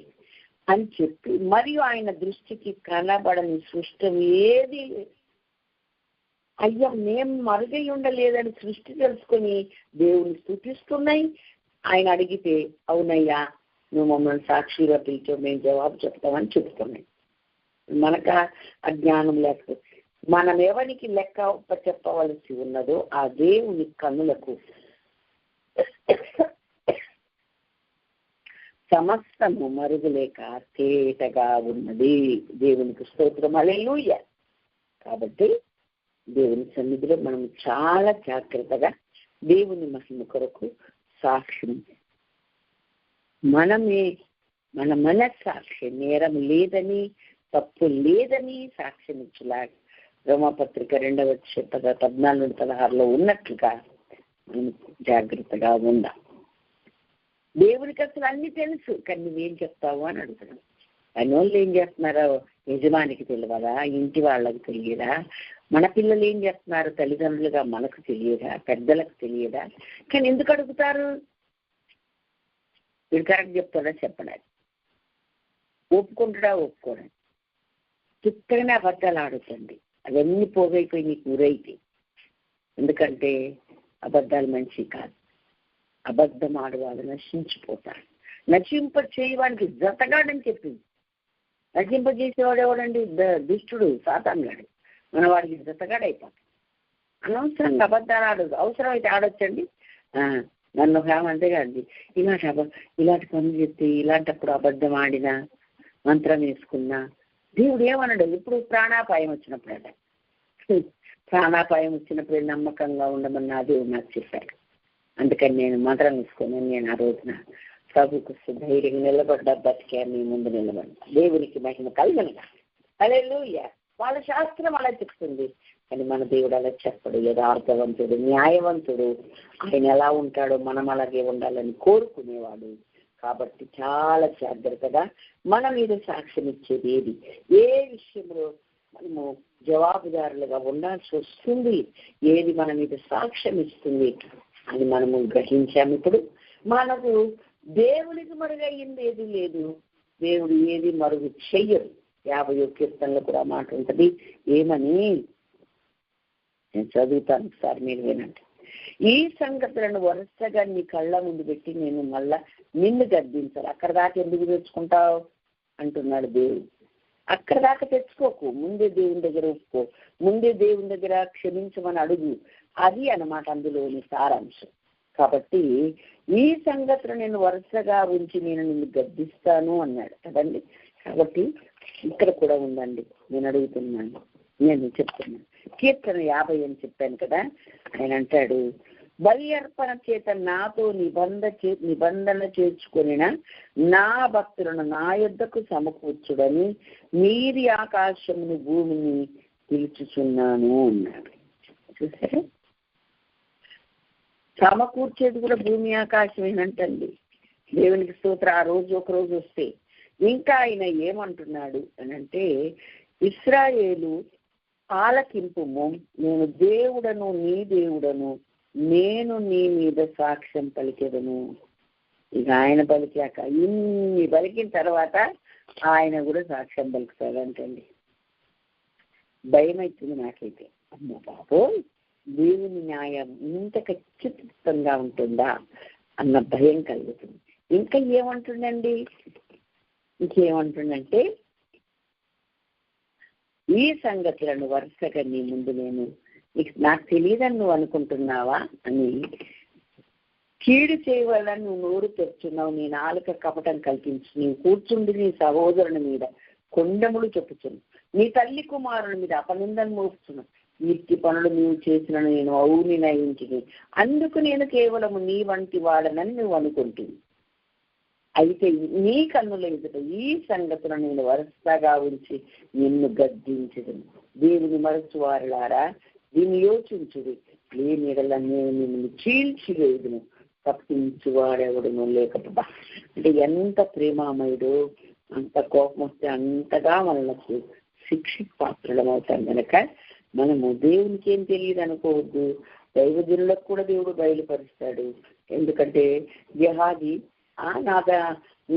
అని చెప్పి, మరియు ఆయన దృష్టికి కనబడని సృష్టం ఏది అయ్యా మేము మరుగై ఉండలేదని సృష్టి తెలుసుకొని దేవుని స్తుతిస్తున్నాయి. ఆయన అడిగితే అవునయ్యా నువ్వు మమ్మల్ని సాక్షిగా పిలిచావు, మేము జవాబు చెప్తామని చెప్తున్నాయి. మనకు అజ్ఞానం లేకపోతే మనం ఎవరికి లెక్క చెప్పవలసి ఉన్నదో ఆ దేవుని కన్నులకు సమస్తము మరుగులేక తేటగా ఉన్నది. దేవునికి స్తోత్రం, హల్లెలూయా. కాబట్టి దేవుని సన్నిధిలో మనం చాలా జాగ్రత్తగా దేవుని మహిమ కొరకు సాక్ష్యం, మనమే మన మనస్సాక్షి నేరం లేదని, తప్పు లేదని సాక్ష్యం ఇచ్చేలాగా రోమాపత్రిక 2:14-16 ఉన్నట్లుగా మనం జాగ్రత్తగా ఉందాం. దేవునికి అసలు అన్ని తెలుసు, కానీ నువ్వేం చెప్తావు అని అడుగుతున్నాం. పని వాళ్ళు ఏం చేస్తున్నారో యజమానికి తెలియదా, ఇంటి వాళ్ళకి తెలియదా, మన పిల్లలు ఏం చేస్తున్నారు తల్లిదండ్రులుగా మనకు తెలియదా, పెద్దలకు తెలియదా? కానీ ఎందుకు అడుగుతారు? వీడు కరెక్ట్ చెప్తాడా చెప్పడా, ఒప్పుకుంటాడా ఒప్పుకోడా, చిత్తగానే అబద్ధాలు ఆడుతుంది. అవన్నీ పోగైపోయి నీకు ఊరైతే. ఎందుకంటే అబద్ధాలు మంచి కాదు. అబద్ధం ఆడవాళ్ళు నశించిపోతారు. నశింప చేయవానికి జతగాడని చెప్పింది. నశింపజేసేవాడు ఎవడండి? దుష్టుడు, సాతానుగాడు. మన వాడికి జతగాడైపోతాడు. అనవసరంగా అబద్ధాలు ఆడదు. అవసరమైతే ఆడొచ్చండి. నన్ను అంతే కాదు, ఇలాంటి పనులు చెప్తే, ఇలాంటప్పుడు అబద్ధం ఆడినా, మంత్రం వేసుకున్నా దేవుడు ఏమన్నాడు? ఇప్పుడు ప్రాణాపాయం వచ్చినప్పుడట, ప్రాణాపాయం వచ్చినప్పుడు నమ్మకంగా ఉండమని నా దేవుడు నాకు చెప్పాడు. అందుకని నేను మంత్రం వేసుకొని నేను ఆ రోజున ప్రభుకు ధైర్యంగా నిలబడ్డా, బతికే మీ ముందు నిలబడ్డా. దేవునికి మహిమ కలుగనుగా. హల్లెలూయా. వాళ్ళ శాస్త్రం అలా చెప్తుంది, కానీ మన దేవుడు అలా చెప్పడు. యథార్థవంతుడు, న్యాయవంతుడు. ఆయన ఎలా ఉంటాడో మనం అలాగే ఉండాలని కోరుకునేవాడు. కాబట్టి చాలా జాగ్రత్తగా మన మీద సాక్ష్యం ఇచ్చేది ఏది, ఏ విషయంలో మనము జవాబుదారులుగా ఉండాల్సి వస్తుంది, ఏది మన మీద సాక్ష్యం ఇస్తుంది అని మనము గ్రహించాము. ఇప్పుడు మనకు దేవునికి మరుగయ్యింది ఏది లేదు, దేవుడు ఏది మరుగు చెయ్యరు. 50వ కీర్తనలో కూడా మాట ఉంటుంది. ఏమని నేను చదువుతాను, ఒకసారి మీరు వినండి. ఈ సంగతులను వరుసగా నీ కళ్ళ ముందు పెట్టి నేను మళ్ళా నిన్ను గద్దించాలి. అక్కడ దాకా ఎందుకు తెచ్చుకుంటావు అంటున్నాడు దేవుడు. అక్కడ దాకా తెచ్చుకోకు, ముందే దేవుని దగ్గర ఒప్పుకో, ముందే దేవుని దగ్గర క్షమించమని అడుగు. అది అన్నమాట అందులోని సారాంశం. కాబట్టి ఈ సంగతులు నేను వరుసగా ఉంచి నేను నిన్ను గద్దిస్తాను అన్నాడు కదండి. కాబట్టి ఇక్కడ కూడా ఉందండి. నేను అడుగుతున్నాను, నేను చెప్తున్నాను. కీర్తన 50 అని చెప్పాను కదా. ఆయన అంటాడు, బలి అర్పణ చేత నాతో నిబంధన చేర్చుకొనిన నా భక్తులను నా యొద్దకు సమకూర్చుడని మీరి ఆకాశమును భూమిని పిలుచుచున్నాను అన్నాడు. చూసారా, సమకూర్చేది కూడా భూమి ఆకాశమేనంటండి. దేవునికి స్తోత్రం. ఆ రోజు ఒక రోజు వస్తే ఇంకా ఆయన ఏమంటున్నాడు అని అంటే, ఇశ్రాయేలు ఆలకింపుము, నేను దేవుడను నీ దేవుడను, నేను నీ మీద సాక్ష్యం పలికెదను. ఇక ఆయన పలికాక ఇన్ని పలికిన తర్వాత ఆయన కూడా సాక్ష్యం పలుకుతాడంటండి. భయం అవుతుంది నాకైతే. అమ్మో బాబో, దేవుని న్యాయం ఇంత ఖచ్చితంగా ఉంటుందా అన్న భయం కలుగుతుంది. ఇంకా ఏమంటుండండి, ఇంకేమంటుండంటే, ఈ సంగతులను వరుసగా నీ ముందు నేను నాకు తెలియదని నువ్వు అనుకుంటున్నావా అని, కీడు చేయవాలని నువ్వు నోరు తెరుచున్నావు, నీ నాలుక కపటం కల్పించు, నీవు కూర్చుండి నీ సహోదరుని మీద కొండములు చెప్పుచును, నీ తల్లి కుమారుని మీద అపనిందను మోపుచున్నావు. వీటి పనులు నీవు చేసిన నేను అవుని నయించి, అందుకు నేను కేవలము నీ వంటి వాడనని నువ్వు అనుకుంటుంది. అయితే నీ కన్నుల ఎదుట ఈ సంగతులను నేను వరుసగా ఉంచి నిన్ను గద్దించదు. దేవుని మరచు వారులారా దీన్ని యోచించుడు, లేని ఎడల నేను నిన్ను చీల్చివేదును, తప్పించువాడెవడును లేకపోతే. అంటే ఎంత ప్రేమామయుడు, అంత కోపం వస్తే అంతగా మనకు శిక్ష పాత్రలం అవుతాం కనుక మనము దేవునికి ఏం తెలియదు అనుకోవద్దు. దైవజనులకు కూడా దేవుడు బయలుపరుస్తాడు. ఎందుకంటే జహాది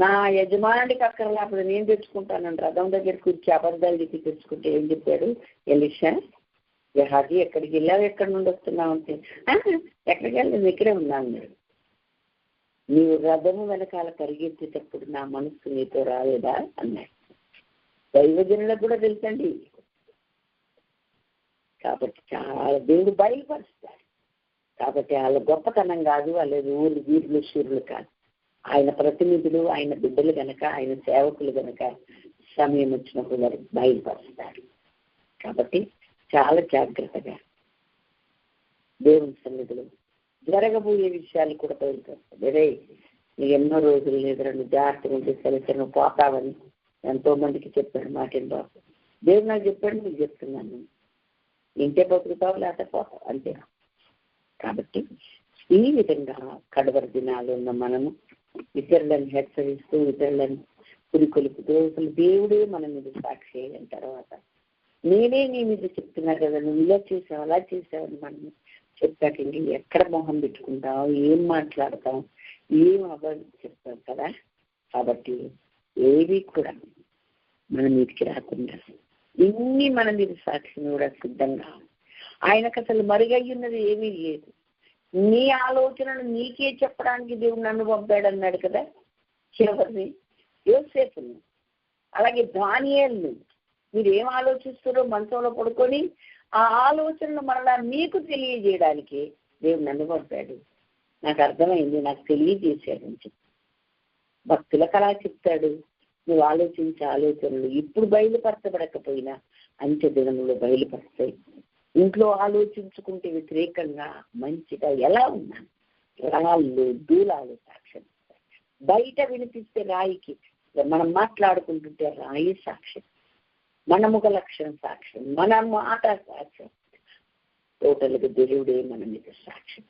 నా యజమానుడికి అక్కడ లేకపోతే నేను తెచ్చుకుంటానంట. రథం దగ్గర కూర్చి అబద్ధాలు చెప్పి తెచ్చుకుంటే ఏం చెప్పాడు ఎలీషా? జహాది ఎక్కడికి వెళ్ళావు, ఎక్కడి నుండి వస్తున్నావు అంటే, ఎక్కడికి వెళ్ళి ఇక్కడే ఉన్నాను. నీవు రథము వెనకాల పరిగెత్తేటప్పుడు నా మనస్సు నీతో రాలేదా అన్నాడు. దైవజనులకు కూడా తెలుసండి. కాబట్టి చాలా దేవుడు బయలుపరుస్తాడు. కాబట్టి వాళ్ళ గొప్పతనం కాదు, వాళ్ళ ఊరు వీరులు శూరులు కాదు, ఆయన ప్రతినిధులు, ఆయన బిడ్డలు గనక, ఆయన సేవకులు గనక సమయం వచ్చినప్పుడు వారు బయలుపరుస్తాడు. కాబట్టి చాలా జాగ్రత్తగా దేవుని సన్నిధిలో జరగబోయే విషయాలు కూడా బయలుపరుస్తుంది. రే నీకు ఎన్నో రోజులు లేదురా, నువ్వు జాగ్రత్తగా ఉంటే సరే నువ్వు పోతావని ఎంతో మందికి చెప్పాడు. మాటిని బాబు దేవుడు నాకు చెప్పాడు, నీకు చెప్తున్నాను. ఇంటే బతుకుతావు లేకపోతే పోతావు అంతే. కాబట్టి ఈ విధంగా కడవరి దినాలు ఉన్న మనము ఇతరులను హెచ్చరిస్తూ ఇతరులను పురికొలుపుతూ అసలు దేవుడే మన మీద సాక్షి అయిన తర్వాత నేనే నీ మీద చెప్తున్నా కదా, నువ్వు ఇలా చేసావు అలా చేసావని మనం చెప్పాక ఎక్కడ మొహం పెట్టుకుంటాం, ఏం మాట్లాడతాం, ఏం అవ్వని చెప్తాం కదా. కాబట్టి ఏవి కూడా మన మీదకి రాకుండా ఇన్ని మన మీద సాక్షిని కూడా సిద్ధంగా ఆయనకు అసలు మరుగయ్యున్నది ఏమీ లేదు. నీ ఆలోచనను నీకే చెప్పడానికి దేవుడు నన్ను పంపాడు అన్నాడు కదా. చివరిని యోసేపుని, అలాగే దానియేలును, మీరు ఏం ఆలోచిస్తారో మనసులో పడుకొని ఆ ఆలోచనను మరలా మీకు తెలియజేయడానికి దేవుడు నన్ను పంపాడు. నాకు అర్థమైంది, నాకు తెలియజేశాడని చెప్పి భక్తులకు అలా చెప్తాడు. నువ్వు ఆలోచించే ఆలోచనలు ఇప్పుడు బయలుపరచబడకపోయినా అంత్య దినములో బయలుపరుస్తాయి. ఇంట్లో ఆలోచించుకుంటే వ్యతిరేకంగా మంచిగా ఎలా ఉన్నాను, రాళ్ళు దూలాలు సాక్ష్యం, బయట వినిపిస్తే రాయికి, మనం మాట్లాడుకుంటుంటే రాయి సాక్ష్యం, మన ముఖ లక్షణం సాక్ష్యం, మన మాట సాక్ష్యం, టోటల్గా దేవుడే మన మీద సాక్ష్యం.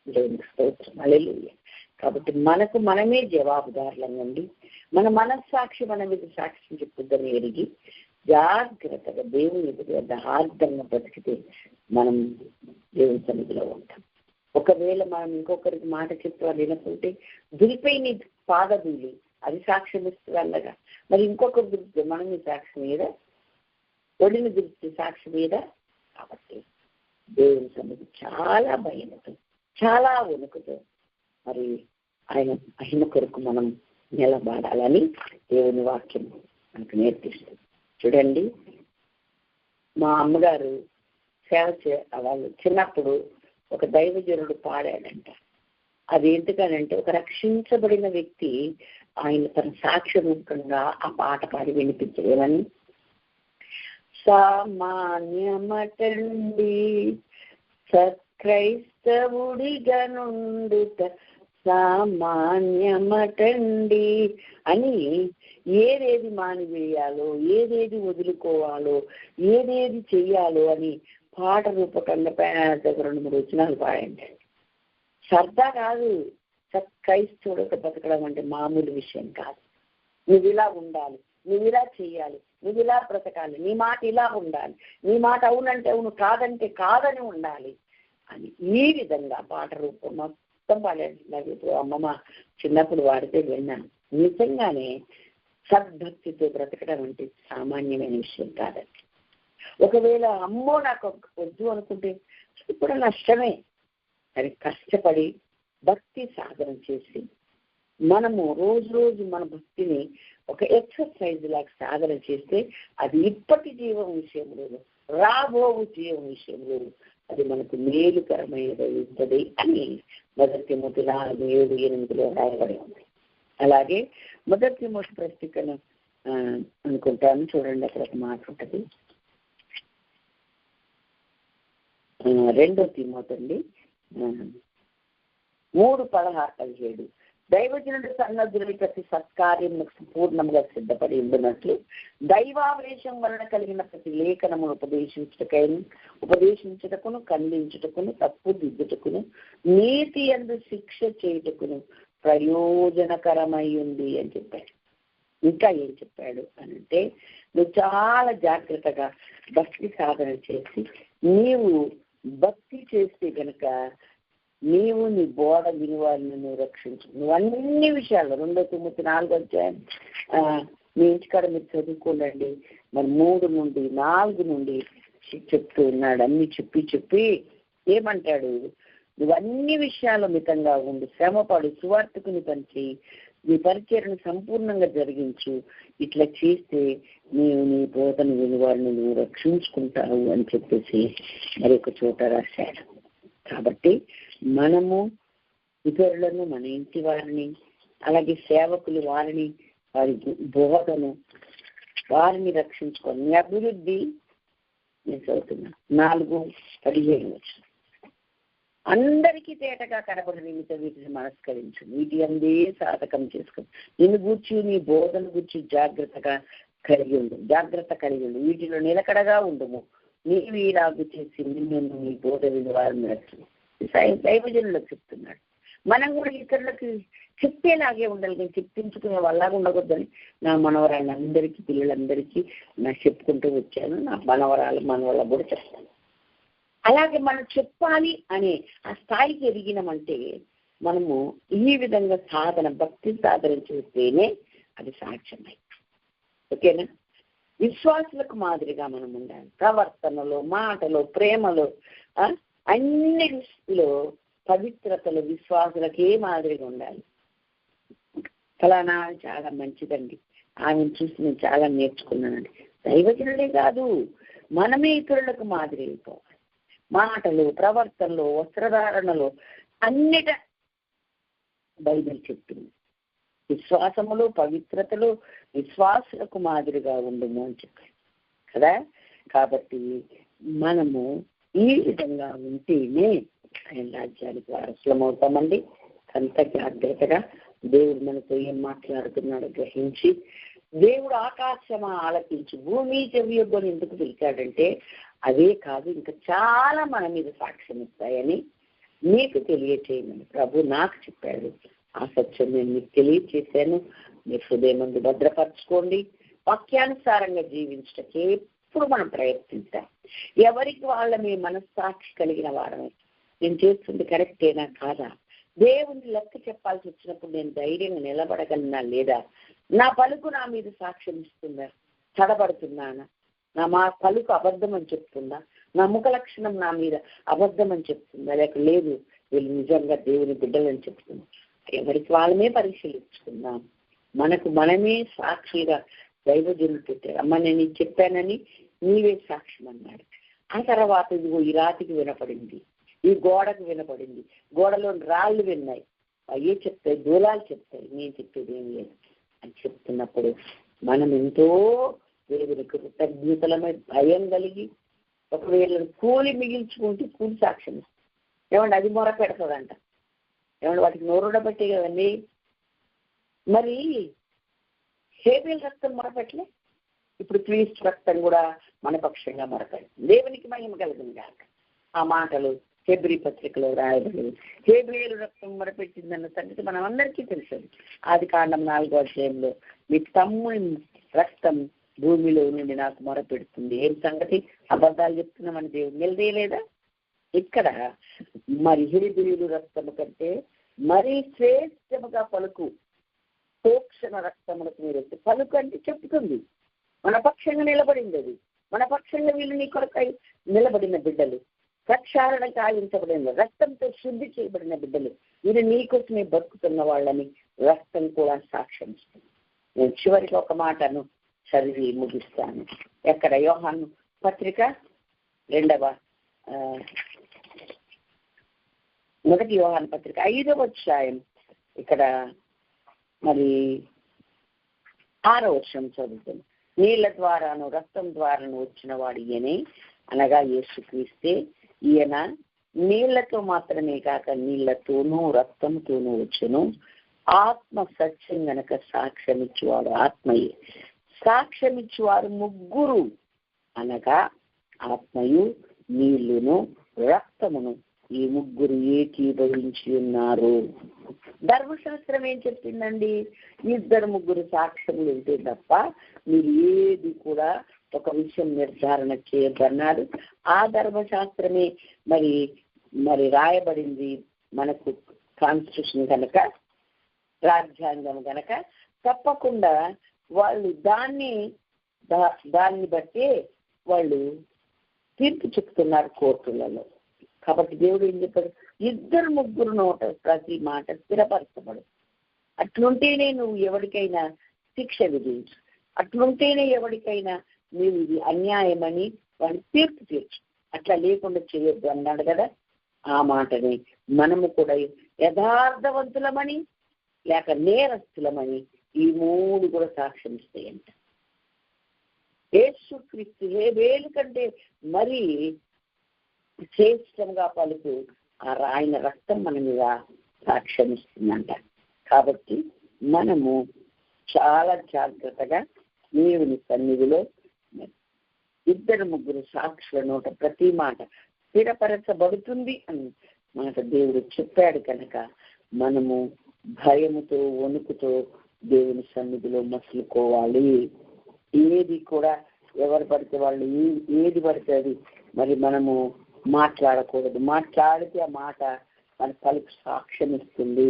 దేవునికి స్తోత్రం, హల్లెలూయా. కాబట్టి మనకు మనమే జవాబుదారులండి. మన మనస్సాక్షి మన మీద సాక్ష్యం చెప్పుద్దని ఎరిగి జాగ్రత్తగా దేవుని ఎదురు యథార్థంగా బతికితే మనం దేవుని సన్నిధిలో ఉంటాం. ఒకవేళ మనం ఇంకొకరికి మాట చెప్తే వాళ్ళు వినకుంటే దురిపోయిన పాదధూళి అది సాక్ష్యం ఇస్తుంది అన్నగా. మరి ఇంకొకరు దురిపితే మనం ఈ సాక్షి మీద, ఒడిని దురిపితే సాక్షి మీద. కాబట్టి దేవుని సన్నిధి చాలా భయంతో, చాలా వణుకుతో మరి ఆయన కొరకు మనం నిలబడాలని దేవుని వాక్యం మనకు నేర్పిస్తుంది. చూడండి, మా అమ్మగారు సేవ వాళ్ళు చిన్నప్పుడు ఒక దైవజనుడు పాడాడంట. అది ఎందుకనంటే ఒక రక్షించబడిన వ్యక్తి ఆయన తన సాక్ష్య రూపంగా ఆ పాట పాడి వినిపించలేమని. సామాన్యమటండి సత్క్రైస్తవుడిగా నుండుట సామాన్యమటండి అని ఏదేది మానివేయాలో, ఏదేది వదులుకోవాలో, ఏదేది చెయ్యాలో అని పాట రూపకంగా పెద్ద 2-3 వచనాలు పాడండి. సరదా కాదు, సత్క్రైస్తవుడిగా బతకడం అంటే మామూలు విషయం కాదు. నువ్వు ఇలా ఉండాలి, నువ్వు ఇలా చెయ్యాలి, నువ్వు ఇలా బ్రతకాలి, నీ మాట ఇలా ఉండాలి, నీ మాట అవునంటే అవును, కాదంటే కాదని ఉండాలి అని ఈ విధంగా పాట రూపం మొత్తం పాడేది. ఇప్పుడు అమ్మమ్మ చిన్నప్పుడు వాడితే విన్నాను. నిజంగానే సద్భక్తితో బ్రతకడం అంటే సామాన్యమైన విషయం కాదండి. ఒకవేళ అమ్మో నాకు వద్దు అనుకుంటే ఇప్పుడు నష్టమే. అది కష్టపడి భక్తి సాధన చేసి మనము రోజు మన భక్తిని ఒక ఎక్సర్సైజ్ లాగా సాధన చేస్తే అది ఇప్పటి జీవం విషయంలో, రాబోవు జీవం విషయంలో అది మనకు మేలుకరమైనది ఉంటుంది అని 1 తిమోతి 4:7-8 రాయబడి ఉంది. అలాగే 1 తిమోతి పత్రికను అనుకుంటాను, చూడండి, అక్కడ ఒక మాట ఉంటుంది. 2 తిమోతి 3:16-17 దైవజనుడు సన్నద్ధులై ప్రతి సత్కార్యములకు పూర్ణంగా సిద్ధపడి ఉండినట్లు దైవావేశం వలన కలిగిన ప్రతి లేఖనమును ఉపదేశించుటకును, ఖండించుటకును, తప్పు దిద్దుటకును, నీతి యందు శిక్ష చేయుటకును ప్రయోజనకరమై ఉంది అని చెప్పాడు. ఇంకా ఏం చెప్పాడు అనంటే, నువ్వు చాలా జాగ్రత్తగా భక్తి సాధన చేసి నీవు భక్తి చేస్తే కనుక నీవు నీ బోధ విలువలను నువ్వు రక్షించు. నువ్వు అన్ని విషయాల్లో 2 తిమోతి 4 మీ ఇంటికాడ మీరు చదువుకోండి. మరి 3-4 నుండి చెప్తూ ఉన్నాడు. అన్ని చెప్పి ఏమంటాడు, నువ్వు అన్ని విషయాల్లో మితంగా ఉండు, శ్రమపడు, సువార్తకు నీ పని చేయి, నీ పరిచర్ను సంపూర్ణంగా జరిగించు. ఇట్లా చేస్తే నీవు నీ బోధను విలువలను నువ్వు రక్షించుకుంటావు అని చెప్పేసి మరొక చోట రాశాడు. కాబట్టి మనము ఇతరులను, మన ఇంటి వారిని, అలాగే సేవకులు వారిని, వారి బోధను, వారిని రక్షించుకోవాలి. నీ అభివృద్ధి నేను చదువుతున్నాను 4:15. అందరికీ తేటగా కనబడి నిమిత్తం వీటిని మనస్కరించు, వీటి అందే సాధకం చేసుకుని నిన్ను గూర్చి నీ బోధన గూర్చి జాగ్రత్త కలిగి ఉండు, వీటిలో నిలకడగా ఉండుము. నీవు ఇలాగు చేసి నిన్ను నీ బోధ విలువారనొచ్చు. దైవజనులకు చెప్తున్నాడు. మనం కూడా ఇతరులకి చెప్పేలాగే ఉండాలి, నేను చెప్పించుకునే వాళ్ళలాగా ఉండకూడదని నా మనవరాళ్ళందరికీ పిల్లలందరికీ నాకు చెప్పుకుంటూ వచ్చాను. నా మనవరాళ్ళ కూడా చెప్తాను. అలాగే మనం చెప్పాలి అనే ఆ స్థాయికి ఎదిగినామంటే మనము ఈ విధంగా భక్తి సాధన చేస్తేనే అది సాధ్యమై. ఓకేనా? విశ్వాసులకు మాదిరిగా మనం ఉండాలి. ప్రవర్తనలో, మాటలో, ప్రేమలో, అన్నిటిలో పవిత్రతలో విశ్వాసులకే మాదిరిగా ఉండాలి. ఫలానా చాలా మంచిదండి, ఆమెను చూసి నేను చాలా నేర్చుకున్నానండి. దైవజనుడే కాదు, మనమే ఇతరులకు మాదిరి అయిపోవాలి. మాటలు, ప్రవర్తనలో, వస్త్రధారణలో అన్నిట బైబిల్ చెప్తుంది. విశ్వాసములు, పవిత్రతలు విశ్వాసులకు మాదిరిగా ఉండుము అని చెప్పారు కదా. కాబట్టి మనము ఈ విధంగా ఉంటేనే ఆయన రాజ్యానికి వారసులం అవుతామండి. అంత జాగ్రత్తగా దేవుడు మనతో ఏం మాట్లాడుతున్నాడో గ్రహించి, దేవుడు ఆకాశమా ఆలకించి భూమి చెవియొగ్గని ఎందుకు పిలిచాడంటే అదే కాదు, ఇంకా చాలా మన మీద సాక్ష్యం ఇస్తాయని మీకు తెలియచేయమని ప్రభు నాకు చెప్పాడు. ఆ సత్యం నేను మీకు తెలియచేశాను. మీ హృదయం ముందు భద్రపరచుకోండి. వాక్యానుసారంగా జీవించటకే ఎప్పుడు మనం ప్రయత్నిస్తాం. ఎవరికి వాళ్ళ మీ మనస్సాక్షి కలిగిన వారమే, నేను చేస్తుంది కరెక్టేనా కాదా, దేవుని లెక్క చెప్పాల్సి వచ్చినప్పుడు నేను ధైర్యంగా నిలబడగలనా లేదా, నా పలుకు నా మీద సాక్ష్యం ఇస్తుందా, తడబడుతున్నానా, మా పలుకు అబద్ధం అని చెప్తుందా, నా ముఖ లక్షణం నా మీద అబద్ధం అని చెప్తుందా, లేక లేదు వీళ్ళు నిజంగా దేవుని బిడ్డలని చెప్తున్నా. ఎవరికి వాళ్ళమే పరిశీలించుకుందాం. మనకు మనమే సాక్షిగా దైవజనులు పెట్టారు. అమ్మ నేను ఇది చెప్పానని నీవే సాక్ష్యం అన్నాడు. ఆ తర్వాత ఇదిగో ఈ రాతికి వినపడింది, ఈ గోడకు వినపడింది, గోడలోని రాళ్ళు విన్నాయి, అయ్యే చెప్తాయి, దూలాలు చెప్తాయి, నేను చెప్పేది ఏం లేదు అని చెప్తున్నప్పుడు మనం ఎంతో దేవుని కృతజ్ఞతలమై భయం కలిగి ఒకవేళ కూలి మిగిల్చుకుంటే కూలి సాక్ష్యం ఏమండి అది మొర పెడతాదంట. ఏమంటే వాటికి నోరుడబట్టే కదండి. మరి హేబేల్ రక్తం మొరపెట్టలే, ఇప్పుడు క్రీస్తు రక్తం కూడా మన పక్షంగా మొరపెడుతుంది. దేవునికి మహిమ కలుగుతుంది కాక. ఆ మాటలు హెబ్రీ పత్రికలో రాయబడి హేబేలు రక్తం మొరపెట్టిందన్న సంగతి మనం అందరికీ తెలుసు. ఆదికాండం 4వ అధ్యాయంలో మీ తమ్ముని రక్తం భూమిలో నుండి నాకు మొరపెడుతుంది. ఏం సంగతి, అబద్ధాలు చెప్తున్నామని దేవుడు నిలదీయలేదా? ఇక్కడ మరి హేబేలు రక్తము కంటే మరీ శ్రేష్టముగా పలుకు పోక్షణ రక్తములకు మీరు పలుకు అంటే చెప్తుంది మన పక్షంగా నిలబడింది. అది మన పక్షంగా వీళ్ళు నీ కొరకై నిలబడిన బిడ్డలు, ప్రక్షాళన గావించబడిన రక్తంతో శుద్ధి చేయబడిన బిడ్డలు, వీరు నీకోసమే బతుకుతున్న వాళ్ళని రక్తం కూడా సాక్ష్యం ఇస్తుంది. నేను చివరికి ఒక మాటను చదివి ముగిస్తాను. ఎక్కడ యోహాను పత్రిక 1 యోహాను పత్రిక 5వ అధ్యాయం ఇక్కడ మరి 6వ వచనం చదువుతాను. నీళ్ల ద్వారాను రక్తం ద్వారాను వచ్చిన వాడు ఈయనే, అనగా యేసుక్రీస్తే. ఈయన నీళ్లతో మాత్రమే కాక నీళ్లతోనూ రక్తంతోనూ వచ్చును. ఆత్మ సత్యం గనక సాక్ష్యం ఇచ్చేవాడు ఆత్మయే. సాక్ష్యం ఇచ్చేవారు ముగ్గురు, అనగా ఆత్మయు నీళ్లును రక్తమును, ఈ ముగ్గురు ఏకీభవించి ఉన్నారు. ధర్మశాస్త్రం ఏం చెప్పిందండి? 2-3 సాక్ష్యములు ఉంటే తప్ప మీరు ఏది కూడా ఒక విషయం నిర్ధారణ చేయొద్దన్నాడు. ఆ ధర్మశాస్త్రమే మరి రాయబడింది మనకు కాన్స్టిట్యూషన్ కనుక, రాజ్యాంగం కనుక తప్పకుండా వాళ్ళు దాన్ని బట్టి వాళ్ళు తీర్పు చెప్తున్నారు కోర్టులలో. కాబట్టి దేవుడు ఏం చెప్పాడు? 2-3 నోట ప్రతి మాట స్థిరపరచబడు. అట్లుంటేనే నువ్వు ఎవరికైనా శిక్ష విధించు, అట్లుంటేనే ఎవరికైనా నువ్వు ఇది అన్యాయమని వాళ్ళు తీర్పు తీర్చు. అట్లా లేకుండా చేయొద్దు అన్నాడు కదా. ఆ మాటని మనము కూడా యథార్థవంతులమని లేక నేరస్తులమని ఈ 3 కూడా సాక్ష్యం ఇస్తాయంట. యేసుక్రీస్తు హేబేలు కంటే మరీ శ్రేష్టంగా పలుకు ఆయన రక్తం మన మీద సాక్ష్యం ఇస్తుందంట. కాబట్టి మనము చాలా జాగ్రత్తగా దేవుని సన్నిధిలో 2-3 సాక్షుల నోట ప్రతి మాట స్థిరపరచబడుతుంది అని మాట దేవుడు చెప్పాడు. కనుక మనము భయముతో వణుకుతో దేవుని సన్నిధిలో మసులుకోవాలి. ఏది కూడా ఎవరు పడితే వాళ్ళు ఏది పడితే అది మరి మనము మాట్లాడకూడదు. మాట్లాడితే ఆ మాట మన పలుకు సాక్ష్యం ఇస్తుంది.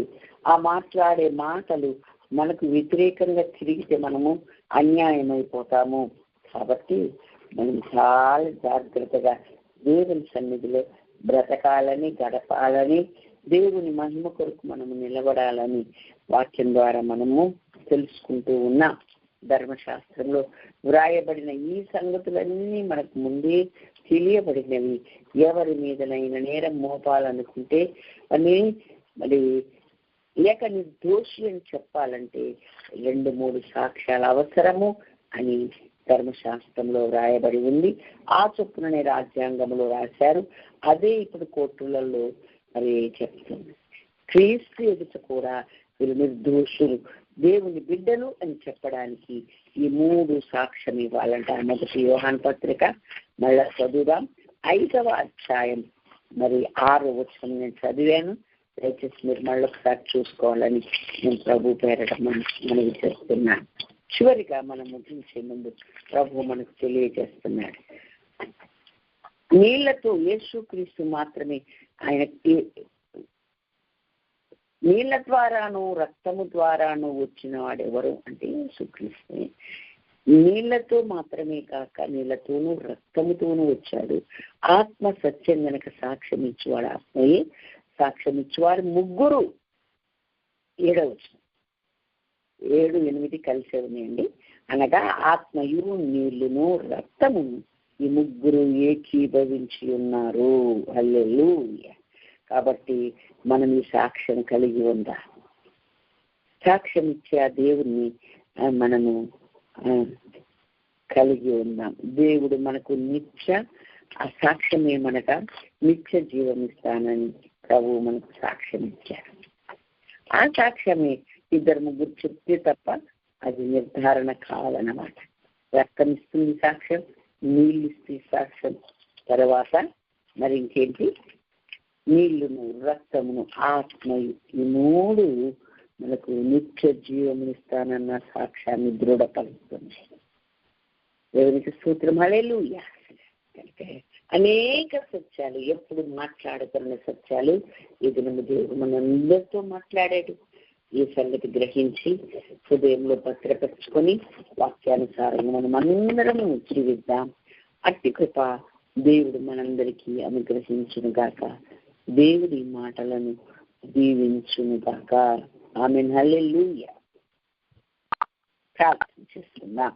ఆ మాట్లాడే మాటలు మనకు వ్యతిరేకంగా తిరిగితే మనము అన్యాయం అయిపోతాము. కాబట్టి మనం చాలా జాగ్రత్తగా దేవుని సన్నిధిలో బ్రతకాలని, గడపాలని, దేవుని మహిమ కొరకు మనము నిలబడాలని వాక్యం ద్వారా మనము తెలుసుకుంటూ ఉన్నాం. ధర్మశాస్త్రంలో వ్రాయబడిన ఈ సంగతులన్నీ మనకు ముందే తెలియబడినవి. ఎవరి మీదనైనా నేరం మోపాలనుకుంటే అని మరి లేక నిర్దోషి అని చెప్పాలంటే 2-3 సాక్ష్యాలు అవసరము అని ధర్మశాస్త్రంలో వ్రాయబడి ఉంది. ఆ చొప్పుననే రాజ్యాంగంలో రాశారు. అదే ఇప్పుడు కోర్టులలో మరి చెప్తుంది. క్రీస్తు ఎదుట కూడా వీరు నిర్దోషులు, దేవుని బిడ్డలు అని చెప్పడానికి ఈ 3 సాక్ష్యం ఇవ్వాలంట. 1 యోహాను పత్రిక మళ్ళా చదువుదాం. 5వ అధ్యాయం మరి 6వ వచనం నేను చదివాను. దయచేసి మీరు మళ్ళీ ఒకసారి చూసుకోవాలని నేను ప్రభు పేరట మనవి చేస్తున్నాను. చివరిగా మనం ముగించే ముందు ప్రభు మనకు తెలియజేస్తున్నాడు, నీళ్లతో యేసుక్రీస్తు మాత్రమే ఆయన నీళ్ల ద్వారాను రక్తము ద్వారాను వచ్చిన వాడెవరు అంటే యేసుక్రీస్తు. నీళ్లతో మాత్రమే కాక నీళ్లతోనూ రక్తముతోనూ వచ్చాడు. ఆత్మ సత్యం గనక సాక్ష్యం ఇచ్చేవాడు ఆత్మయే సాక్ష్యం ఇచ్చేవారు 3. 7వ వచనం 7-8 కలిసే ఉన్నాయండి. అనగా ఆత్మయు నీళ్లును రక్తము ఈ 3 ఏకీభవించి ఉన్నారు. హల్లెలూయా. కాబట్టి మనం ఈ సాక్ష్యం కలిగి ఉందా? సాక్ష్యం ఇచ్చే ఆ దేవుణ్ణి మనము కలిగి ఉందాం. దేవుడు మనకు ఆ సాక్ష్యం ఏమనగా నిత్య జీవం ఇస్తానని ప్రభువు మనకు సాక్ష్యం ఇచ్చారు. ఆ సాక్ష్యమే 2-3 చెప్తే తప్ప అది నిర్ధారణ కావాలన్నమాట. రక్తం ఇస్తుంది సాక్ష్యం, నీళ్ళు ఇస్తుంది సాక్ష్యం, తర్వాత మరి ఇంకేంటి? నీళ్లును రక్తమును ఆత్మయు ఈ 3 మనకు నిత్య జీవము ఇస్తానన్న సాక్ష్యాన్ని దృఢపరుస్తుంది. దేవునికి స్తోత్రం. హల్లెలూయా. అనేక సత్యాలు ఎప్పుడు మాట్లాడుతున్న సత్యాలు ఇది దేవుడు మనందరితో మాట్లాడాడు. ఈ సంగతి గ్రహించి హృదయంలో భద్రపరుచుకొని వాక్యానుసారంగా మనం అందరము జీవిద్దాం. అట్టి కృప దేవుడు మనందరికీ అనుగ్రహించును గాక. దేవుడి మాటలను దీవించును గాక. ఆమేన్. హల్లెలూయా. ప్రార్థన చేస్తున్నాం.